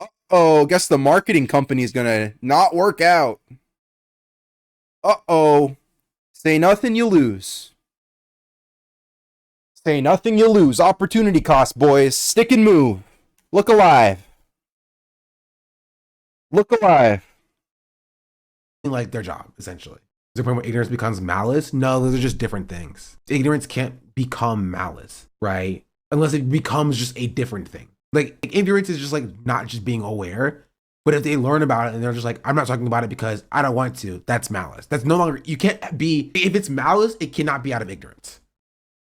Uh-oh. Guess the marketing company is gonna not work out. Uh-oh. Say nothing, you lose. Say nothing, you lose. Opportunity cost, boys. Stick and move. Look alive. Look alive. Like their job, essentially. Is there a point where ignorance becomes malice? No, those are just different things. Ignorance can't become malice, right? Unless it becomes just a different thing. Like ignorance is just like not just being aware, but if they learn about it and they're just like, I'm not talking about it because I don't want to, that's malice. That's no longer, you can't be, if it's malice, it cannot be out of ignorance,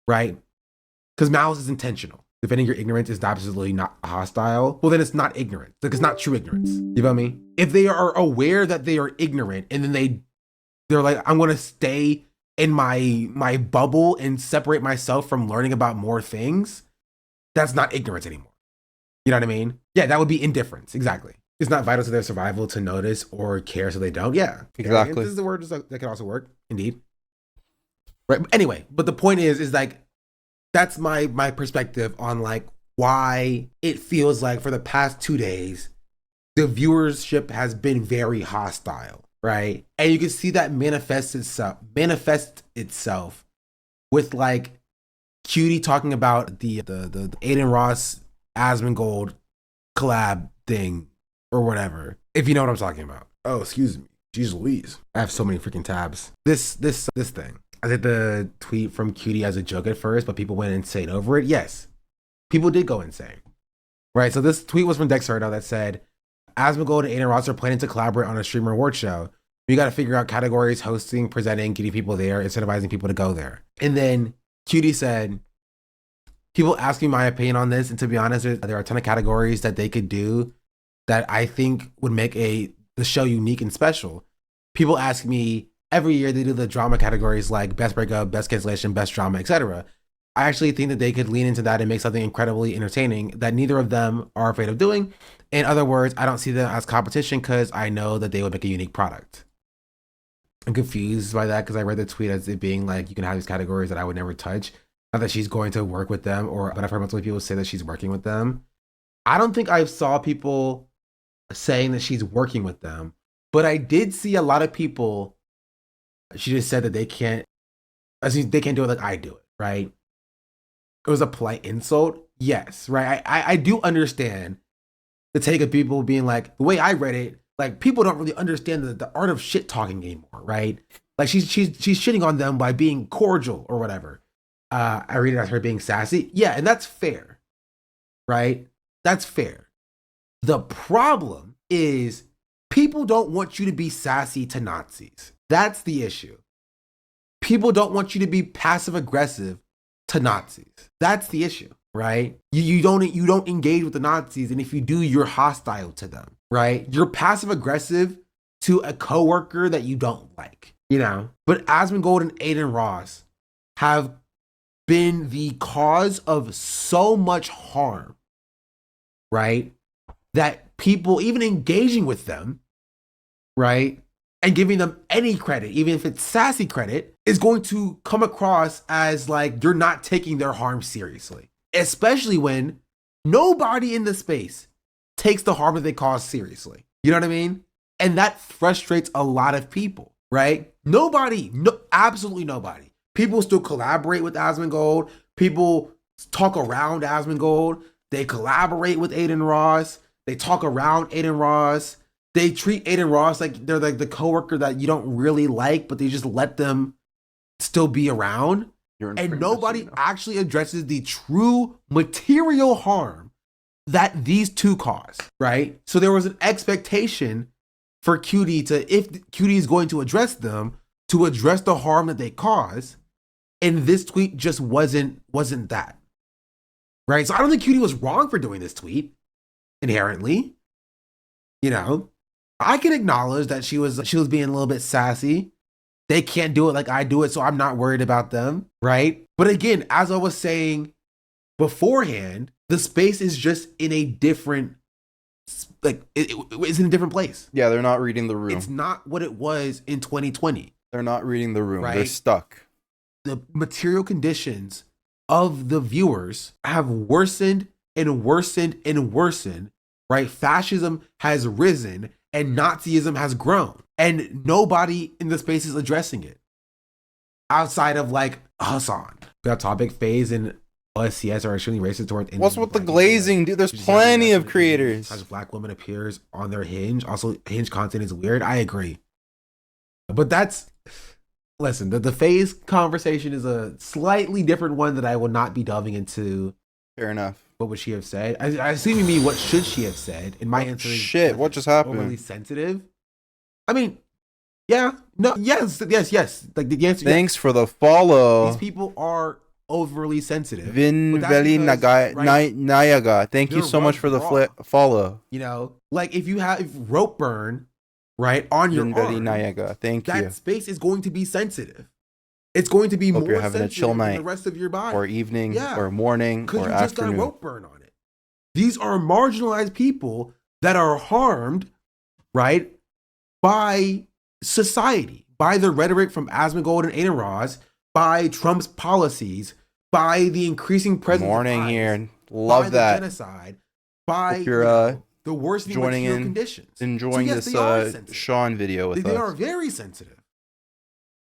right? Because malice is intentional. Defending your ignorance is absolutely not hostile. Well, then it's not ignorance. Like it's not true ignorance. You feel me? If they are aware that they are ignorant and then they're like, I'm gonna stay in my bubble and separate myself from learning about more things, that's not ignorance anymore. You know what I mean? Yeah, that would be indifference. Exactly. It's not vital to their survival to notice or care, so they don't. Yeah, Exactly. This is the word that can also work. Indeed. Right. Anyway, but the point is like, that's my perspective on like why it feels like for the past 2 days, the viewership has been very hostile, right? And you can see that manifest itself with like Cutie talking about the Aiden Ross Asmongold collab thing or whatever. If you know what I'm talking about. Oh, excuse me. Jeez Louise. I have so many freaking tabs. This thing. I did the tweet from Cutie as a joke at first, but people went insane over it. Yes. People did go insane. Right. So this tweet was from Dexerto that said, Asmongold and Aiden Ross are planning to collaborate on a streamer award show. We got to figure out categories, hosting, presenting, getting people there, incentivizing people to go there. And then Cutie said, people ask me my opinion on this, and to be honest, there are a ton of categories that they could do that I think would make the show unique and special. People ask me every year, they do the drama categories like best breakup, best cancellation, best drama, etc. I actually think that they could lean into that and make something incredibly entertaining that neither of them are afraid of doing. In other words, I don't see them as competition because I know that they would make a unique product. I'm confused by that because I read the tweet as it being like, you can have these categories that I would never touch. Not that she's going to work with them, but I've heard multiple people say that she's working with them. I don't think I saw people saying that she's working with them, but I did see a lot of people. She just said that they can't do it like I do it, right? It was a polite insult. Yes, right. I do understand the take of people being like, the way I read it, like people don't really understand the art of shit talking anymore, right? Like she's shitting on them by being cordial or whatever. I read it as her being sassy. Yeah, and that's fair, right? That's fair. The problem is people don't want you to be sassy to Nazis. That's the issue. People don't want you to be passive aggressive to Nazis. That's the issue, right? You don't engage with the Nazis, and if you do, you're hostile to them, right? You're passive aggressive to a coworker that you don't like, you know? But Asmongold and Aiden Ross have been the cause of so much harm, right? That people, even engaging with them, right? And giving them any credit, even if it's sassy credit, is going to come across as like you're not taking their harm seriously. Especially when nobody in the space takes the harm that they cause seriously. You know what I mean? And that frustrates a lot of people, right? Absolutely nobody. People still collaborate with Asmongold. People talk around Asmongold. They collaborate with Aiden Ross. They talk around Aiden Ross. They treat Aiden Ross like they're like the coworker that you don't really like, but they just let them still be around. And nobody actually addresses the true material harm that these two cause, right? So there was an expectation for Cutie if Cutie is going to address them, to address the harm that they cause. And this tweet just wasn't that, right? So I don't think Cutie was wrong for doing this tweet inherently. You know, I can acknowledge that she was being a little bit sassy. They can't do it like I do it, so I'm not worried about them, right? But again, as I was saying beforehand, the space is just in a different, it's in a different place. Yeah, they're not reading the room. It's not what it was in 2020. They're not reading the room. Right? They're stuck. The material conditions of the viewers have worsened and worsened and worsened, right? Fascism has risen and Nazism has grown. And nobody in the space is addressing it. Outside of like Hassan. That topic phase and OSCS are extremely racist towards What's with the glazing, dude? There's plenty of creators. As a black woman appears on their Hinge. Also, Hinge content is weird. I agree. But listen, the phase conversation is a slightly different one that I will not be delving into. Fair enough. What would she have said? I assume you mean what should she have said? And my answer is shit. What just happened? Overly sensitive. I mean, yeah, no, yes. Like the answer. Thanks for the follow. These people are overly sensitive. Vinveli Nayaga. Thank you so much for the follow. You know, like if you have rope burn, right, on your Vinveli arm, Nayaga. Thank you. That space is going to be sensitive. It's going to be Hope more you're having a sensitive chill night than the rest of your body. Or evening, or morning, or you just got afternoon. rope burn on it. These are marginalized people that are harmed, right, by society, by the rhetoric from Asmongold and Aiden Ross, by Trump's policies, by the increasing presence Morning of ICE, here. Love by that. the genocide, by Hope you're the worsening Joining material in, conditions. enjoying yes, this they are sensitive. Sean video with They us. are very sensitive.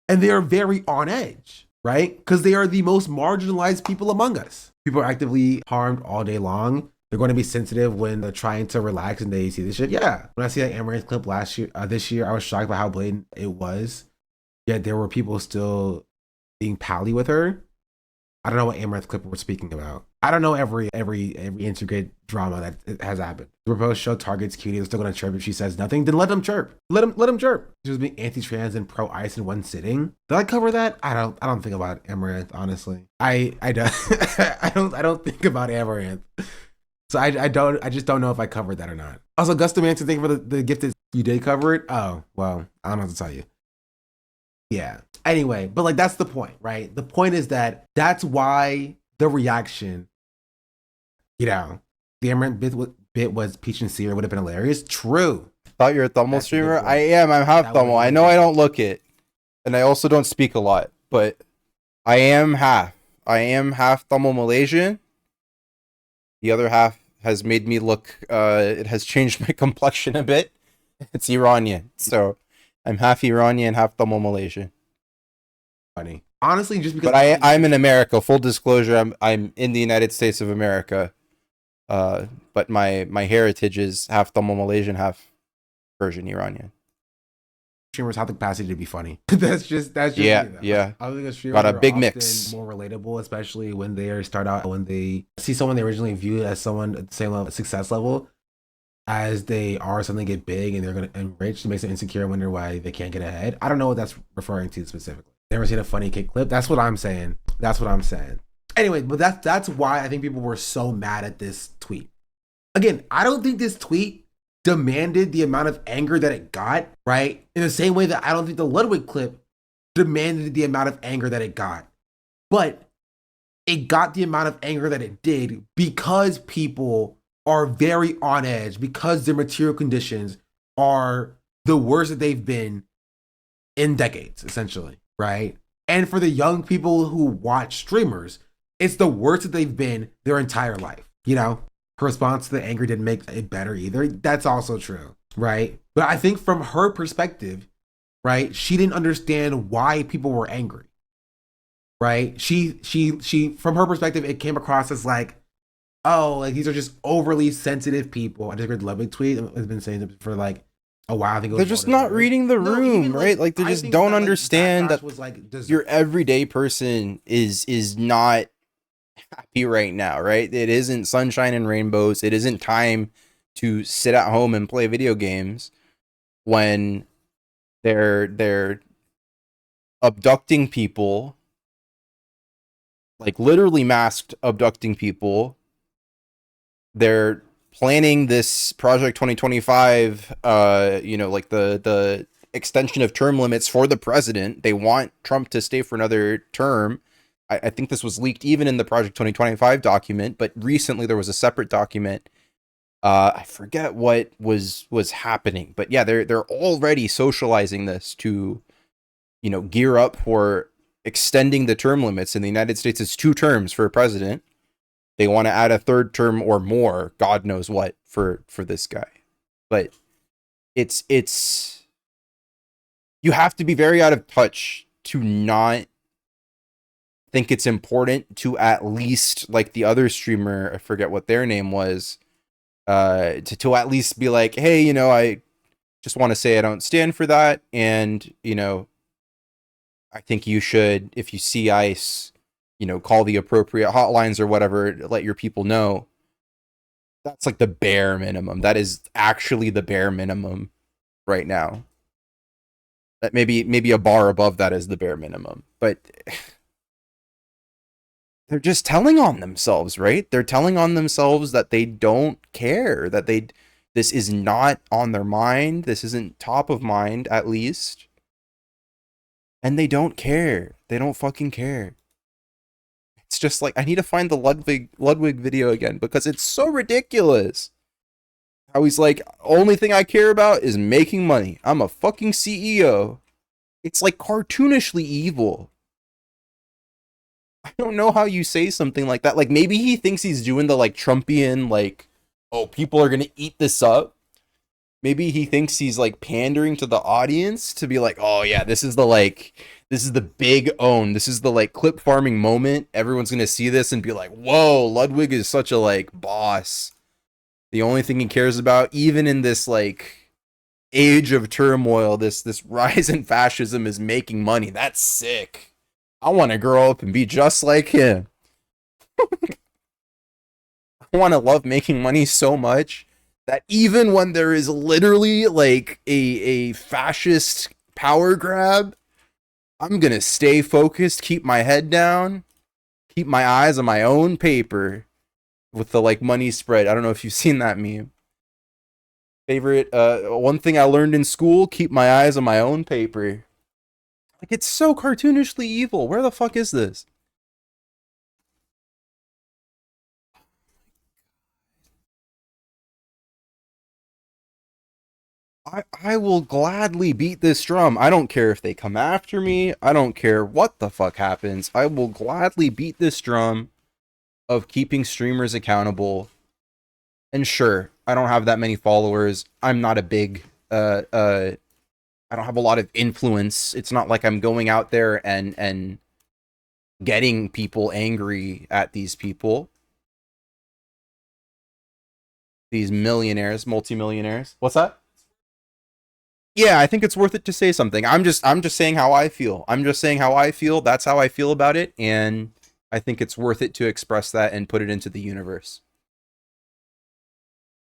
And they are very on edge, right? Because they are the most marginalized people among us. People are actively harmed all day long. They're going to be sensitive when they're trying to relax and they see this shit. Yeah. When I see that Amaranth clip this year, I was shocked by how blatant it was. Yet there were people still being pally with her. I don't know what Amaranth clip we're speaking about. I don't know every integrate drama that has happened. The proposed show targets Cutie. They're still gonna chirp if she says nothing. Then let them chirp. Let them chirp. She was being anti-trans and pro-ICE in one sitting. Did I cover that? I don't think about Amaranth, honestly. I don't I don't think about Amaranth. So I just don't know if I covered that or not. Also, Gusta Manson, thank you for the gift that you did cover it. Oh, well, I don't know what to tell you. Yeah. Anyway, but like that's the point, right? The point is that that's why the reaction, the Amaranth bit was Peach and Seer would have been hilarious. True. Thought you're a Thummel That's a good streamer? point. I am. I'm half That Thummel. would I be know good. I don't look it, and I also don't speak a lot, but I am half. I am half Thummel Malaysian. The other half has made me look. It has changed my complexion a bit. It's Iranian, so I'm half Iranian, half Thummel Malaysian. Funny. Honestly, just because But I'm in America. Full disclosure, I'm in the United States of America. But my heritage is half Thummel Malaysian, half Persian Iranian. streamers have the capacity to be funny. that's just Yeah, me, though. yeah. I think streamers Got a are big often mix. more relatable, especially when they start out, when they see someone they originally view as someone at the same level, success level as they are, something get big and they're gonna enrich. It makes them insecure and wonder why they can't get ahead. I don't know what that's referring to specifically. Never seen a funny kick clip. That's what I'm saying. Anyway, but that's why I think people were so mad at this tweet. Again, I don't think this tweet demanded the amount of anger that it got, right? In the same way that I don't think the Ludwig clip demanded the amount of anger that it got. But it got the amount of anger that it did because people are very on edge, because their material conditions are the worst that they've been in decades, essentially, right? And for the young people who watch streamers, it's the worst that they've been their entire life. Her response to the anger didn't make it better either. That's also true, right? But I think from her perspective, right, she didn't understand why people were angry, right? She from her perspective, it came across as like, oh, like these are just overly sensitive people. I just read Ludwig tweet. I've been saying it for like a while. I think it was They're just more than not a year. reading the No, room, even, right? Like they I just think don't that, understand backlash that was like your everyday person is not happy right now, right? It isn't sunshine and rainbows. It isn't time to sit at home and play video games when they're abducting people, like literally masked abducting people. They're planning this Project 2025, like the extension of term limits for the president. They want Trump to stay for another term. I think this was leaked even in the Project 2025 document, but recently there was a separate document. I forget what was happening, but yeah, they're already socializing this to, gear up for extending the term limits. In the United States, it's 2 terms for a president. They want to add a 3rd term or more, God knows what, for this guy. But it's you have to be very out of touch to not think it's important to at least, like the other streamer, I forget what their name was, to at least be like, hey, I just want to say I don't stand for that, and I think you should, if you see ICE, call the appropriate hotlines or whatever, let your people know. That's like the bare minimum. That is actually the bare minimum right now. That maybe a bar above that is the bare minimum, but they're just telling on themselves, right? They're telling on themselves that they don't care, that this is not on their mind. This isn't top of mind, at least. And they don't care. They don't fucking care. It's just like, I need to find the Ludwig video again because it's so ridiculous. How he's like, only thing I care about is making money. I'm a fucking CEO. It's like cartoonishly evil. I don't know how you say something like that. Like maybe he thinks he's doing the like Trumpian, like, oh, people are gonna eat this up. Maybe he thinks he's like pandering to the audience to be like, oh yeah, this is the big own. This is the like clip farming moment. Everyone's gonna see this and be like, whoa, Ludwig is such a like boss. The only thing he cares about, even in this like age of turmoil, this rise in fascism, is making money. That's sick. I want to grow up and be just like him. I want to love making money so much that even when there is literally like a fascist power grab, I'm gonna stay focused, keep my head down, keep my eyes on my own paper with the like money spread. I don't know if you've seen that meme. Favorite one thing I learned in school, keep my eyes on my own paper. Like, it's so cartoonishly evil. Where the fuck is this? I will gladly beat this drum. I don't care if they come after me. I don't care what the fuck happens. I will gladly beat this drum of keeping streamers accountable. And sure, I don't have that many followers. I'm not a big I don't have a lot of influence. It's not like I'm going out there and getting people angry at these people. These millionaires, multimillionaires. What's that? Yeah, I think it's worth it to say something. I'm just saying how I feel. I'm just saying how I feel. That's how I feel about it, and I think it's worth it to express that and put it into the universe.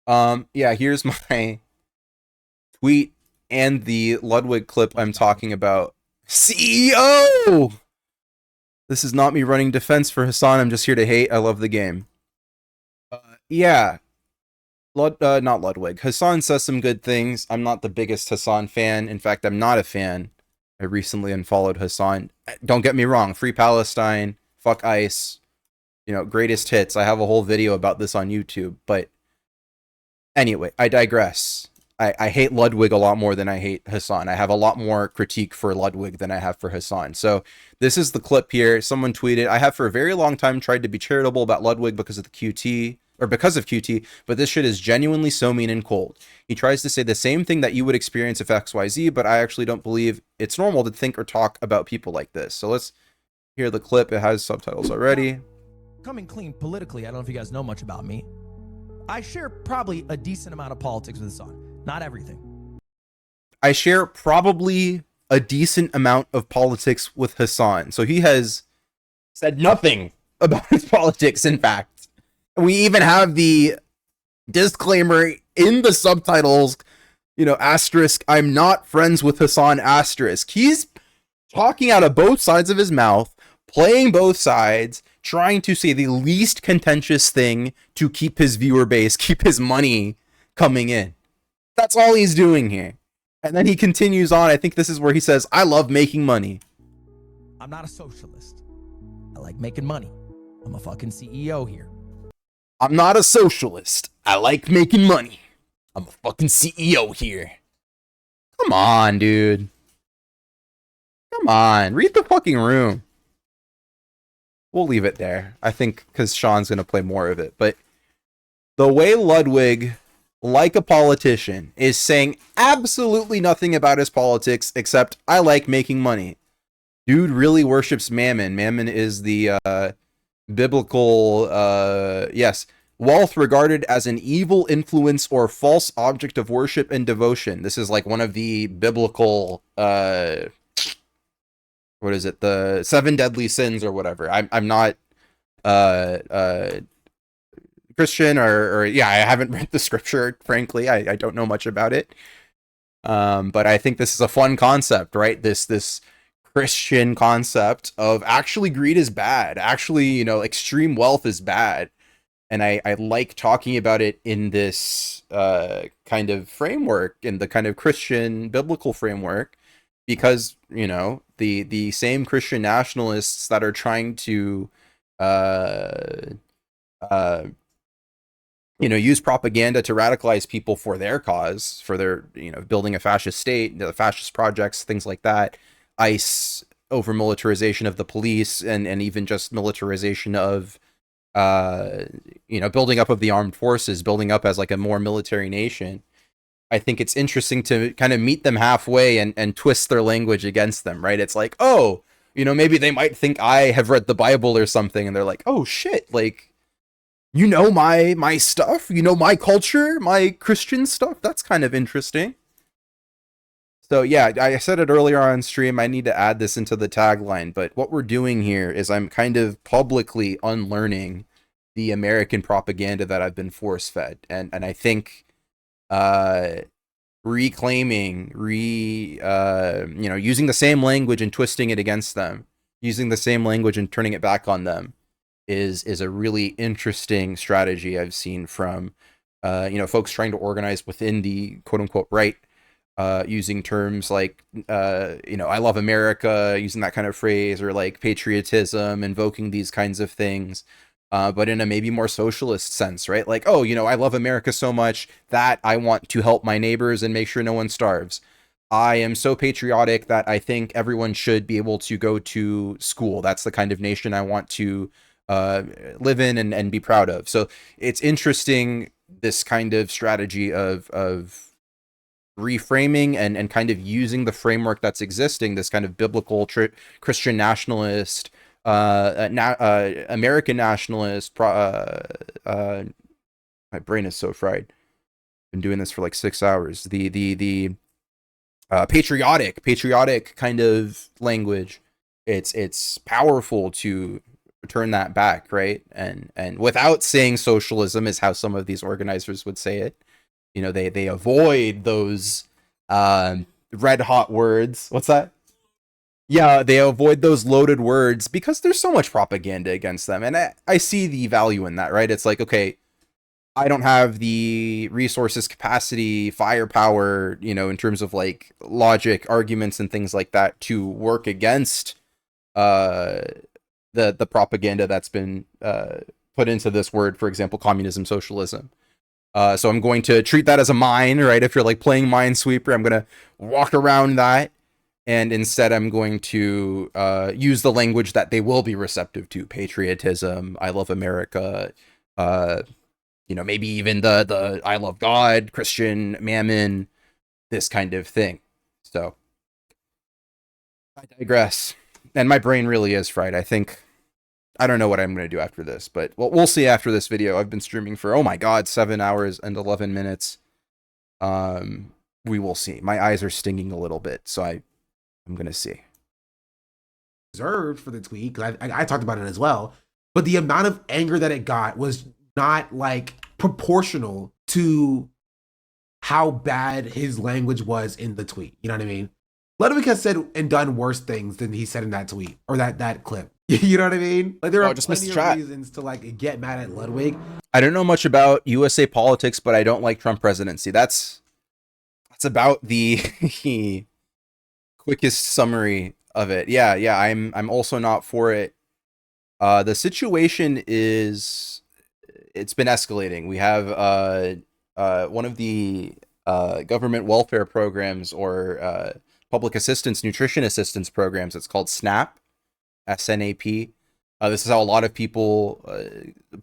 Yeah, here's my tweet and the Ludwig clip I'm talking about. CEO! This is not me running defense for Hassan. I'm just here to hate. I love the game. Yeah. Not Ludwig. Hassan says some good things. I'm not the biggest Hassan fan. In fact, I'm not a fan. I recently unfollowed Hassan. Don't get me wrong. Free Palestine. Fuck ICE. You know, greatest hits. I have a whole video about this on YouTube. But anyway, I digress. I hate Ludwig a lot more than I hate Hassan. I have a lot more critique for Ludwig than I have for Hassan. So this is the clip here. Someone tweeted, I have for a very long time tried to be charitable about Ludwig because of the QT, but this shit is genuinely so mean and cold. He tries to say the same thing that you would experience if XYZ, but I actually don't believe it's normal to think or talk about people like this. So let's hear the clip. It has subtitles already. Coming clean politically, I don't know if you guys know much about me. I share probably a decent amount of politics with Hassan. Not everything. I share probably a decent amount of politics with Hassan. So he has said nothing about his politics, in fact. We even have the disclaimer in the subtitles, you know, asterisk, I'm not friends with Hassan, asterisk. He's talking out of both sides of his mouth, playing both sides, trying to say the least contentious thing to keep his viewer base, keep his money coming in. That's all he's doing here. And then he continues on. I think this is where he says, I love making money. I'm not a socialist. I like making money. I'm a fucking CEO here. I'm not a socialist. I like making money. I'm a fucking CEO here. Come on, dude. Come on. Read the fucking room. We'll leave it there. I think because Sean's going to play more of it. But the way Ludwig, like a politician, is saying absolutely nothing about his politics except I like making money. Dude really worships Mammon. Mammon is the biblical, yes, wealth regarded as an evil influence or false object of worship and devotion. This is like one of the biblical, what is it? The 7 deadly sins or whatever. I'm not, Christian or yeah, I haven't read the scripture, frankly. I don't know much about it. But I think this is a fun concept, right? This Christian concept of actually greed is bad. Actually, you know, extreme wealth is bad. And I like talking about it in this kind of framework, in the kind of Christian biblical framework, because, you know, the same Christian nationalists that are trying to you know, use propaganda to radicalize people for their cause, for their, you know, building a fascist state, the fascist projects, things like that. ICE, over militarization of the police, and even just militarization of building up of the armed forces, building up as like a more military nation. I think it's interesting to kind of meet them halfway and twist their language against them, right? It's like, oh, maybe they might think I have read the Bible or something, and they're like, oh shit, like, my stuff, my culture, my Christian stuff. That's kind of interesting. So yeah, I said it earlier on stream, I need to add this into the tagline, but what we're doing here is I'm kind of publicly unlearning the American propaganda that I've been force-fed. And I think reclaiming, using the same language and twisting it against them, using the same language and turning it back on them is a really interesting strategy I've seen from folks trying to organize within the quote-unquote right, using terms like, I love America, using that kind of phrase, or like patriotism, invoking these kinds of things, but in a maybe more socialist sense, right? Like, oh, I love America so much that I want to help my neighbors and make sure no one starves. I am so patriotic that I think everyone should be able to go to school. That's the kind of nation I want to live in and be proud of. So it's interesting, this kind of strategy of reframing and kind of using the framework that's existing, this kind of biblical Christian nationalist, American nationalist, my brain is so fried. Been doing this for like 6 hours. The patriotic kind of language. It's powerful to turn that back, right? And without saying socialism is how some of these organizers would say it. They avoid those red hot words. What's that? Yeah, they avoid those loaded words because there's so much propaganda against them. And I see the value in that, right? It's like, okay, I don't have the resources, capacity, firepower, in terms of like logic, arguments, and things like that to work against the propaganda that's been put into this word, for example, communism, socialism. So I'm going to treat that as a mine, right? If you're like playing Minesweeper, I'm going to walk around that. And instead, I'm going to use the language that they will be receptive to: patriotism, I love America, maybe even the I love God, Christian, Mammon, this kind of thing. So I digress. And my brain really is fried. I don't know what I'm going to do after this, but we'll see after this video. I've been streaming for, oh my God, 7 hours and 11 minutes. We will see. My eyes are stinging a little bit, so I'm going to see. Reserved for the tweet, because I talked about it as well, but the amount of anger that it got was not like proportional to how bad his language was in the tweet. You know what I mean? Ludwig has said and done worse things than he said in that tweet or that clip. You know what I mean? Like, there are just plenty of reasons to like get mad at Ludwig. I don't know much about USA politics, but I don't like Trump presidency. That's about the quickest summary of it. Yeah, I'm also not for it. The situation it's been escalating. We have one of the government welfare programs or public assistance, nutrition assistance programs. It's called SNAP, SNAP. This is how a lot of people,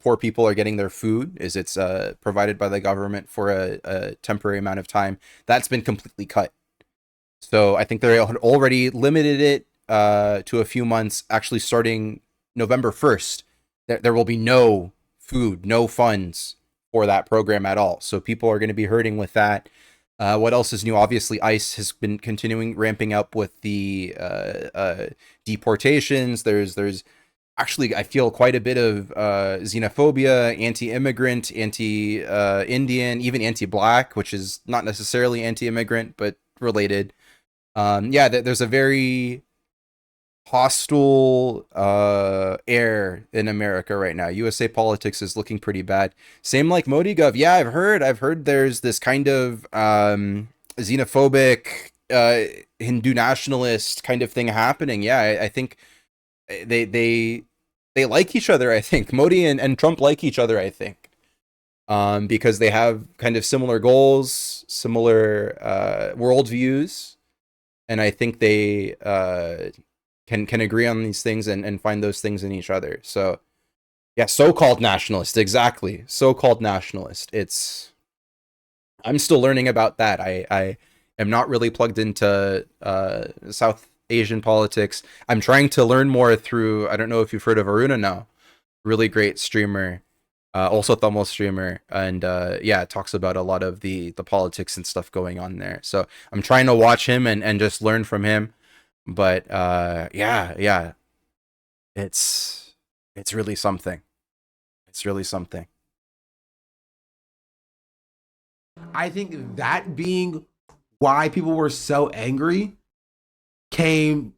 poor people, are getting their food. It's provided by the government for a temporary amount of time. That's been completely cut. So I think they had already limited it to a few months. Actually, starting November 1st, there will be no food, no funds for that program at all. So people are going to be hurting with that. What else is new? Obviously, ICE has been ramping up with the deportations. There's actually, I feel, quite a bit of xenophobia, anti-immigrant, anti-Indian, even anti-Black, which is not necessarily anti-immigrant, but related. There's a very hostile air in America right now. USA politics is looking pretty bad. Same like Modi Gov. Yeah, I've heard there's this kind of xenophobic Hindu nationalist kind of thing happening. Yeah, I think they like each other. I think Modi and Trump like each other, I think. Because they have kind of similar goals, similar worldviews, and I think they can agree on these things and find those things in each other. So Yeah, so-called nationalist, exactly. So-called nationalist. I'm still learning about that. I am not really plugged into South Asian politics. I'm trying to learn more through, I don't know if you've heard of Aruna now. Really great streamer. Also Tamil streamer, and yeah, talks about a lot of the politics and stuff going on there. So I'm trying to watch him and just learn from him. But yeah, it's really something. It's really something. I think that being why people were so angry came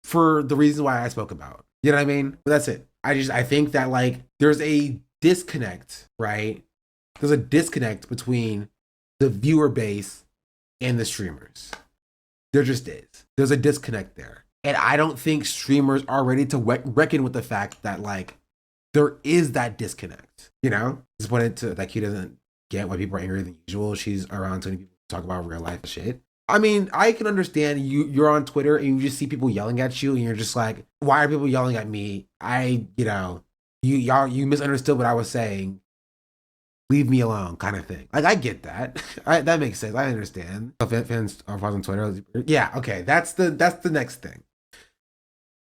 for the reason why I spoke about. You know what I mean? But that's it. I think that like there's a disconnect, right? There's a disconnect between the viewer base and the streamers. There just is. There's a disconnect there. And I don't think streamers are ready to reckon with the fact that like there is that disconnect. You know? Just wanted to like he doesn't get why people are angrier than usual. She's around so many people talk about real life shit. I mean, I can understand you're on Twitter and you just see people yelling at you and you're just like, why are people yelling at me? You misunderstood what I was saying. Leave me alone, kind of thing. Like I get that. That makes sense. I understand. Fans are on Twitter. Yeah, okay. That's the next thing.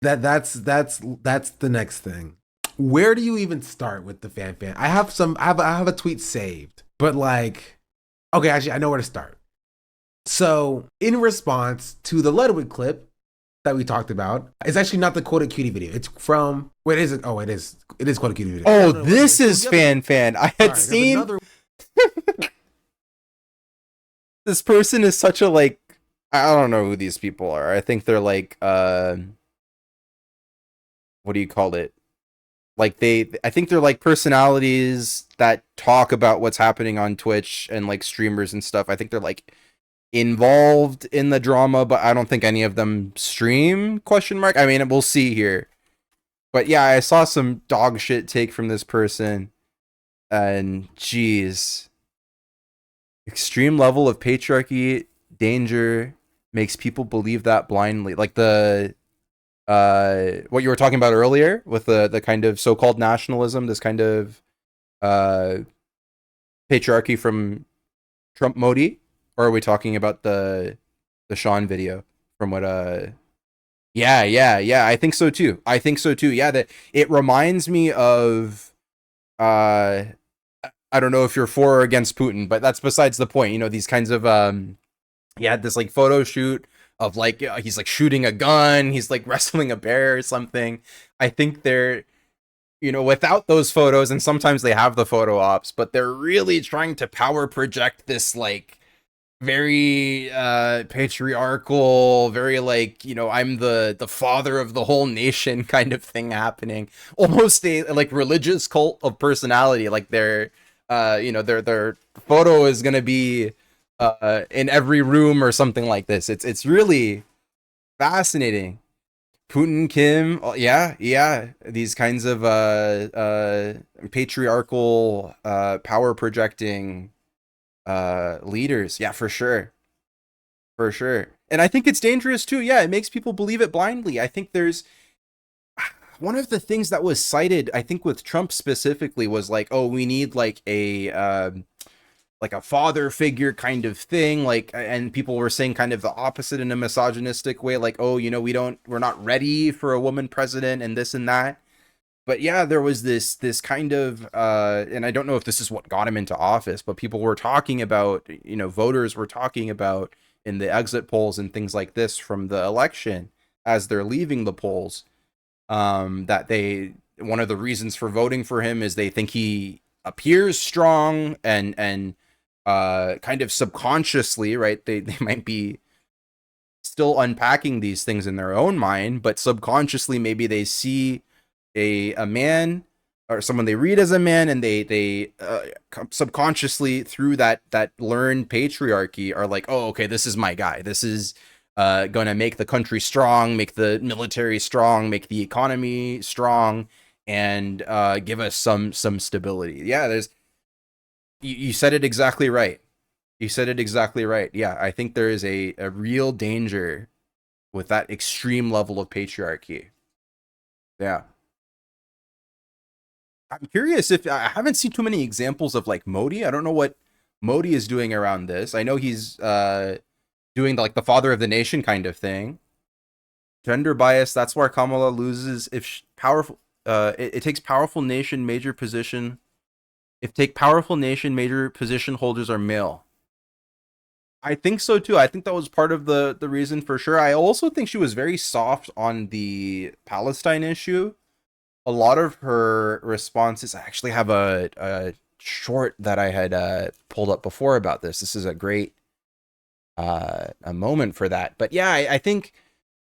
That's the next thing. Where do you even start with the fan? I have a tweet saved, but like, okay, actually, I know where to start. So, in response to the Ludwig clip that we talked about, it's actually not the Quota Cutie video. It's from wait, is it? Oh, it is. It is Quota Cutie video. Oh, No, this is fan. I had seen this person is such a like. I don't know who these people are. I think they're like what do you call it? Like I think they're like personalities that talk about what's happening on Twitch and like streamers and stuff. I think they're like involved in the drama, but I don't think any of them stream ? I mean, we'll see here. But yeah, I saw some dog shit take from this person, and geez, extreme level of patriarchy danger makes people believe that blindly. Like the what you were talking about earlier with the kind of so-called nationalism, this kind of patriarchy from Trump Modi, or are we talking about the Sean video from what yeah, I think so too. Yeah, that it reminds me of I don't know if you're for or against Putin, but that's besides the point. You know, these kinds of he had this like photo shoot of like he's like shooting a gun, he's like wrestling a bear or something. I think they're, you know, without those photos, and sometimes they have the photo ops, but they're really trying to power project this like very patriarchal, very like, you know, I'm the father of the whole nation kind of thing happening. Almost a like religious cult of personality. Like their you know, their photo is gonna be in every room or something like this. It's really fascinating. Putin, Kim, yeah, these kinds of patriarchal power projecting leaders. Yeah, for sure. And I think it's dangerous too. Yeah, it makes people believe it blindly. I think there's one of the things that was cited, I think with Trump specifically, was like, oh, we need like a father figure kind of thing, like, and people were saying kind of the opposite in a misogynistic way, like, oh, you know, we're not ready for a woman president and this and that. But yeah, there was this kind of and I don't know if this is what got him into office, but people were talking about, you know, voters were talking about in the exit polls and things like this from the election as they're leaving the polls, that one of the reasons for voting for him is they think he appears strong and kind of subconsciously, right? They might be still unpacking these things in their own mind, but subconsciously maybe they see a man or someone they read as a man, and they subconsciously through that learned patriarchy are like, oh, okay, this is my guy. This is gonna make the country strong, make the military strong, make the economy strong, and give us some stability. Yeah, there's you said it exactly right. Yeah, I think there is a real danger with that extreme level of patriarchy. Yeah. I'm curious if I haven't seen too many examples of like Modi. I don't know what Modi is doing around this. I know he's doing like the father of the nation kind of thing. Gender bias. That's where Kamala loses. If powerful, it takes powerful nation major position. If take powerful nation major position holders are male. I think so too. I think that was part of the reason for sure. I also think she was very soft on the Palestine issue. A lot of her responses. I actually have a short that I had pulled up before about this. This is a great a moment for that. But yeah, I think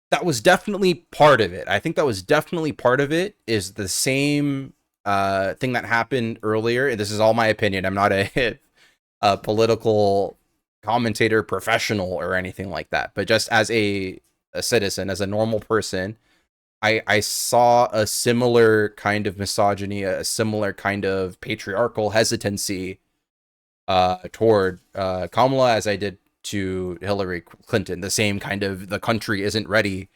that was definitely part of it. I think that was definitely part of it is the same thing that happened earlier. This is all my opinion. I'm not a political commentator, professional, or anything like that. But just as a citizen, as a normal person, I saw a similar kind of misogyny, a similar kind of patriarchal hesitancy toward Kamala as I did to Hillary Clinton. The same kind of the country isn't ready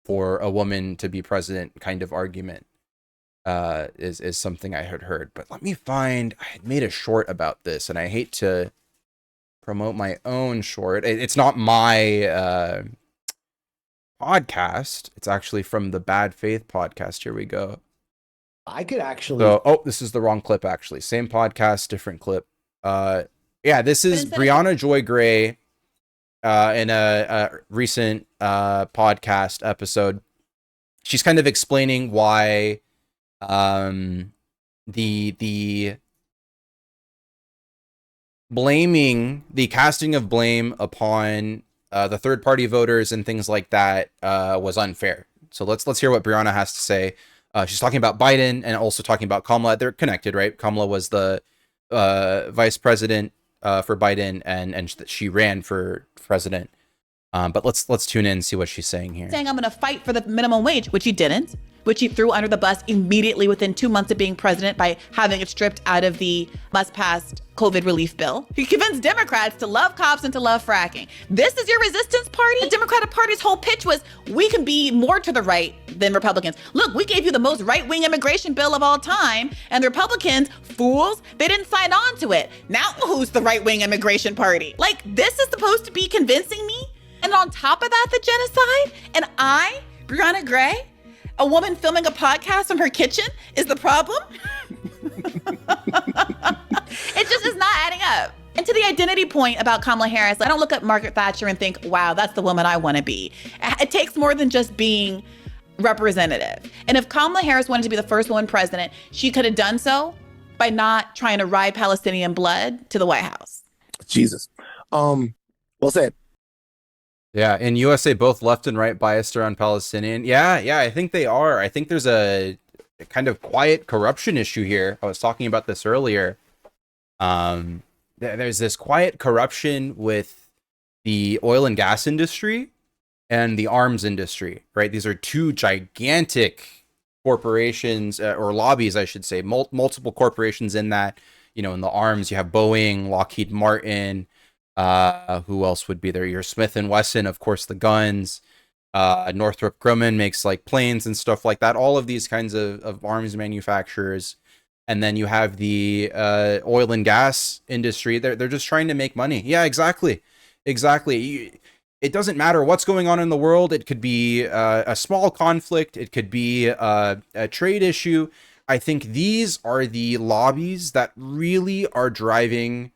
for a woman to be president kind of argument is something I had heard. But let me find, I had made a short about this, and I hate to promote my own short. It's not my podcast. It's actually from the Bad Faith podcast. Here we go. I could actually. So, oh, this is the wrong clip. Actually, same podcast, different clip. Yeah, this is Brianna Joy Gray in a recent podcast episode. She's kind of explaining why the blaming, the casting of blame upon the third party voters and things like that was unfair. So let's hear what Brianna has to say. She's talking about Biden and also talking about Kamala. They're connected, right? Kamala was the vice president for Biden, and she ran for president. But let's tune in and see what she's saying here. Saying I'm going to fight for the minimum wage, which he didn't, which he threw under the bus immediately within 2 months of being president by having it stripped out of the must-pass COVID relief bill. He convinced Democrats to love cops and to love fracking. This is your resistance party? The Democratic Party's whole pitch was, we can be more to the right than Republicans. Look, we gave you the most right-wing immigration bill of all time, and the Republicans, fools, they didn't sign on to it. Now who's the right-wing immigration party? Like, this is supposed to be convincing me? And on top of that, the genocide? And I, Brianna Gray, a woman filming a podcast from her kitchen, is the problem? It just is not adding up. And to the identity point about Kamala Harris, I don't look at Margaret Thatcher and think, wow, that's the woman I want to be. It takes more than just being representative. And if Kamala Harris wanted to be the first woman president, she could have done so by not trying to ride Palestinian blood to the White House. Jesus. Well said. Yeah, in USA, both left and right biased around Palestinian. Yeah, I think they are. I think there's a kind of quiet corruption issue here. I was talking about this earlier. There's this quiet corruption with the oil and gas industry and the arms industry, right? These are two gigantic corporations, or lobbies, I should say, multiple corporations in that. You know, in the arms, you have Boeing, Lockheed Martin. Who else would be there? Your Smith and Wesson, of course, the guns. Northrop Grumman makes like planes and stuff like that. All of these kinds of arms manufacturers. And then you have the oil and gas industry. They're just trying to make money. Yeah, exactly. It doesn't matter what's going on in the world. It could be a small conflict. It could be a trade issue. I think these are the lobbies that really are driving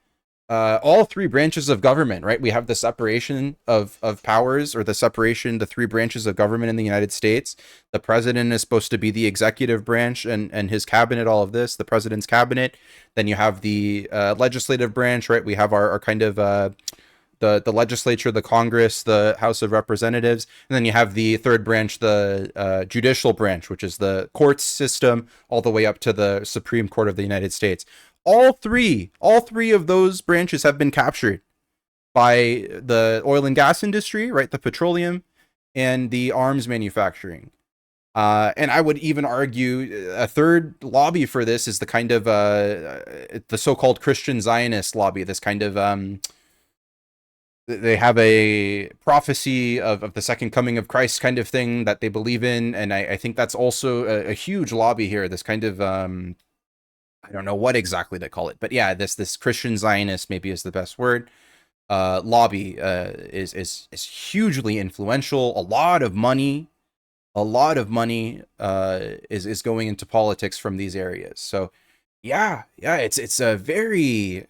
all three branches of government, right? We have the separation of powers, or the three branches of government in the United States. The president is supposed to be the executive branch and his cabinet, all of this, the president's cabinet. Then you have the legislative branch, right? We have our kind of the legislature, the Congress, the House of Representatives. And then you have the third branch, the judicial branch, which is the court system, all the way up to the Supreme Court of the United States. All three of those branches have been captured by the oil and gas industry, right? The petroleum and the arms manufacturing. And I would even argue a third lobby for this is the kind of the so-called Christian Zionist lobby. This kind of they have a prophecy of the second coming of Christ kind of thing that they believe in, and I think that's also a huge lobby here. This kind of I don't know what exactly to call it, but yeah, this Christian Zionist maybe is the best word. Lobby is hugely influential. A lot of money is going into politics from these areas. So yeah, it's a very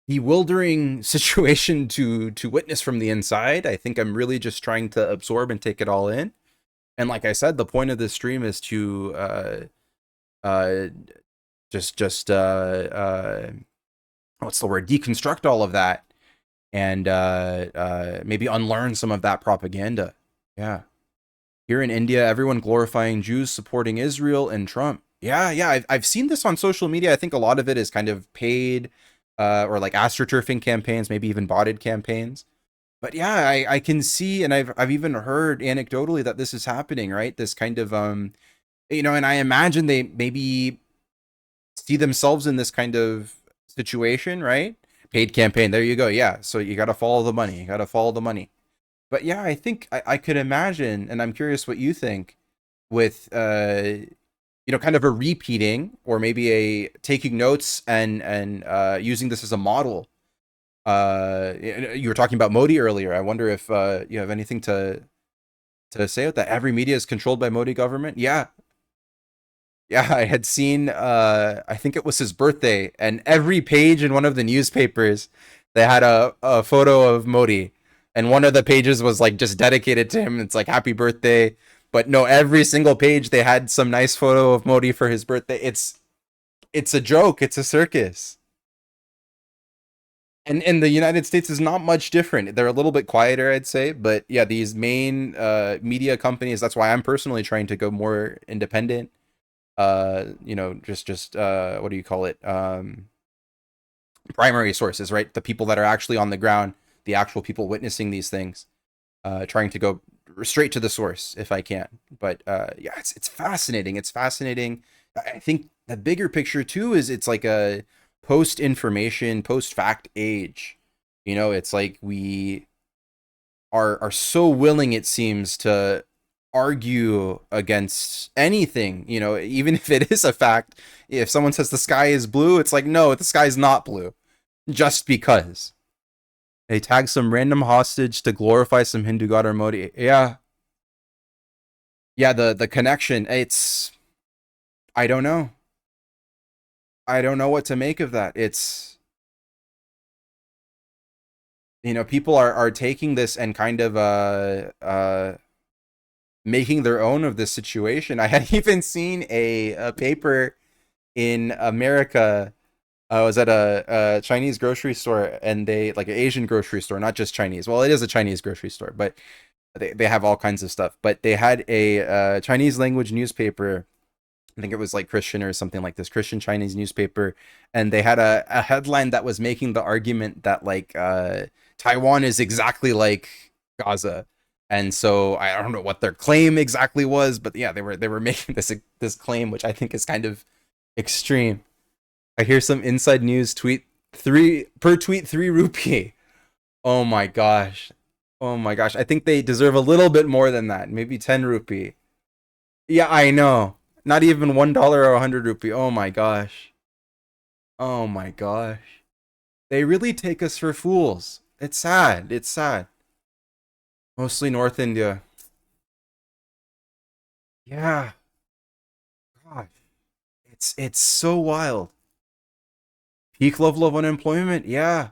bewildering situation to witness from the inside. I think I'm really just trying to absorb and take it all in. And like I said, the point of this stream is to just what's the word? Deconstruct all of that and maybe unlearn some of that propaganda. Yeah. Here in India, everyone glorifying Jews, supporting Israel and Trump. Yeah. I've seen this on social media. I think a lot of it is kind of paid or like astroturfing campaigns, maybe even botted campaigns. But yeah, I can see, and I've even heard anecdotally that this is happening, right? This kind of and I imagine they maybe see themselves in this kind of situation, right? Paid campaign. There you go. Yeah. So you got to follow the money. But yeah, I think I could imagine, and I'm curious what you think, with kind of a repeating or maybe a taking notes and using this as a model. You were talking about Modi earlier. I wonder if you have anything to say with that. Every media is controlled by Modi government. Yeah, I had seen. I think it was his birthday, and every page in one of the newspapers, they had a photo of Modi, and one of the pages was like just dedicated to him. It's like happy birthday, but no, every single page they had some nice photo of Modi for his birthday. It's a joke. It's a circus. And in the United States is not much different. They're a little bit quieter, I'd say. But yeah, these main media companies, that's why I'm personally trying to go more independent. Just what do you call it? Primary sources, right? The people that are actually on the ground, the actual people witnessing these things, trying to go straight to the source if I can. But yeah, it's fascinating. It's fascinating. I think the bigger picture too is it's like a post-information, post-fact age. It's like we are so willing, it seems, to argue against anything, even if it is a fact. If someone says the sky is blue, it's like, no, the sky's not blue, just because. They tag some random hostage to glorify some Hindu god or Modi. Yeah, the connection, it's, I don't know what to make of that. It's, people are taking this and kind of making their own of this situation. I had even seen a paper in America. I was at a Chinese grocery store, and they, like an Asian grocery store, not just Chinese. Well, it is a Chinese grocery store, but they have all kinds of stuff. But they had a Chinese language newspaper. I think it was like Christian or something like this, Christian Chinese newspaper. And they had a headline that was making the argument that like Taiwan is exactly like Gaza. And so I don't know what their claim exactly was, but yeah, they were making this claim, which I think is kind of extreme. I hear some inside news tweet 3 rupee. Oh my gosh. I think they deserve a little bit more than that. Maybe 10 rupee. Yeah, I know. Not even $1 or 100 rupee. Oh my gosh. They really take us for fools. It's sad. Mostly North India. Yeah. Gosh. It's so wild. Peak level of unemployment. Yeah.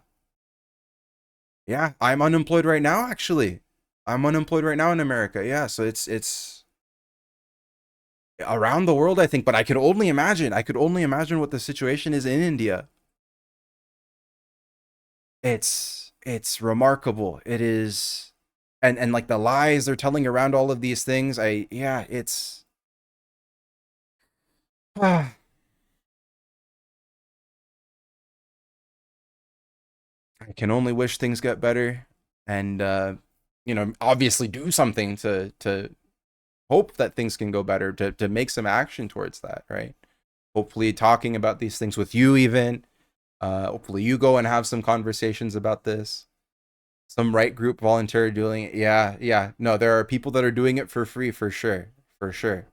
I'm unemployed right now, actually. I'm unemployed right now in America. Yeah, so it's around the world, I think, but I could only imagine what the situation is in India. It's remarkable. It is, and like the lies they're telling around all of these things. It's I can only wish things get better, and obviously do something to hope that things can go better, to make some action towards that, right? Hopefully talking about these things with you, even hopefully you go and have some conversations about this. Some right group volunteer doing it. Yeah. No, there are people that are doing it for free, for sure. for sure.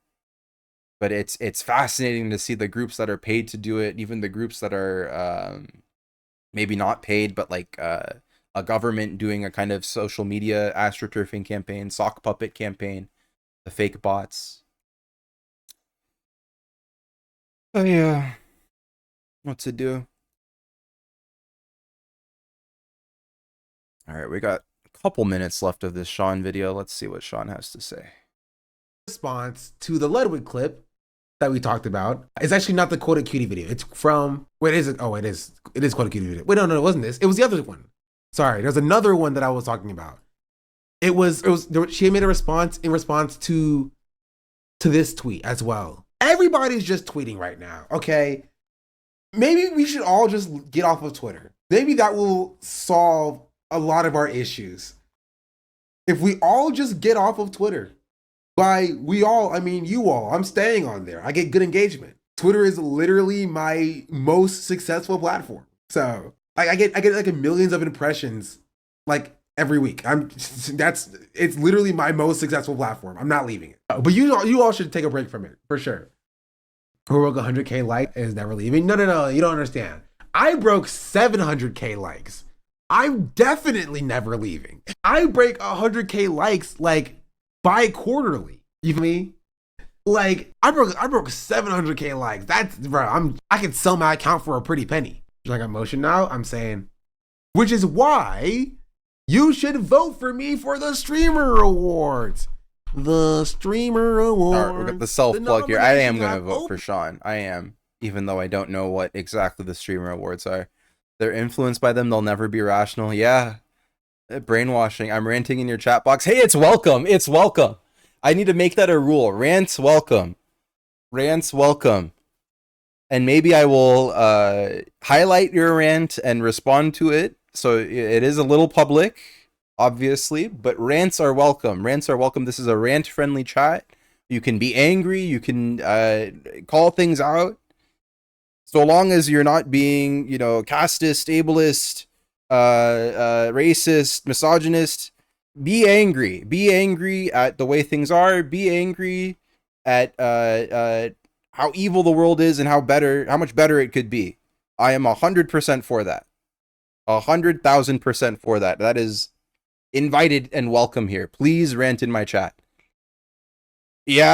But it's fascinating to see the groups that are paid to do it, even the groups that are maybe not paid, but like a government doing a kind of social media astroturfing campaign, sock puppet campaign, the fake bots. Oh yeah, what to do? All right, we got a couple minutes left of this Sean video. Let's see what Sean has to say. Response to the Ludwig clip that we talked about. It's actually not the quoted cutie video. It's from, wait, is it? Oh, it is quoted cutie video. Wait, no, it wasn't this. It was the other one. Sorry, there's another one that I was talking about. She made a response in response to this tweet as well. Everybody's just tweeting right now, okay? Maybe we should all just get off of Twitter. Maybe that will solve a lot of our issues. If we all just get off of Twitter. By we all, I mean you all. I'm staying on there. I get good engagement. Twitter is literally my most successful platform. So I get like millions of impressions like every week. It's literally my most successful platform. I'm not leaving it. But you all should take a break from it for sure. Who broke 100K likes is never leaving. No, you don't understand. I broke 700K likes. I'm definitely never leaving. I break 100K likes like bi-quarterly. You feel me? Like I broke 700K likes. That's bro. I could sell my account for a pretty penny. Like emotion now. I'm saying, which is why you should vote for me for the Streamer Awards. The Streamer Awards. All right, we got the self-plug here. I am going to vote for Sean. I am, even though I don't know what exactly the Streamer Awards are. They're influenced by them. They'll never be rational. Yeah. Brainwashing. I'm ranting in your chat box. Hey, it's welcome. It's welcome. I need to make that a rule. Rants welcome. Rants welcome. And maybe I will highlight your rant and respond to it. So it is a little public, obviously, but rants are welcome. Rants are welcome. This is a rant-friendly chat. You can be angry. You can call things out. So long as you're not being, casteist, ableist, racist, misogynist, be angry. Be angry at the way things are. Be angry at how evil the world is and how much better it could be. I am 100% for that. 100,000% for that. That is invited and welcome here. Please rant in my chat. Yeah.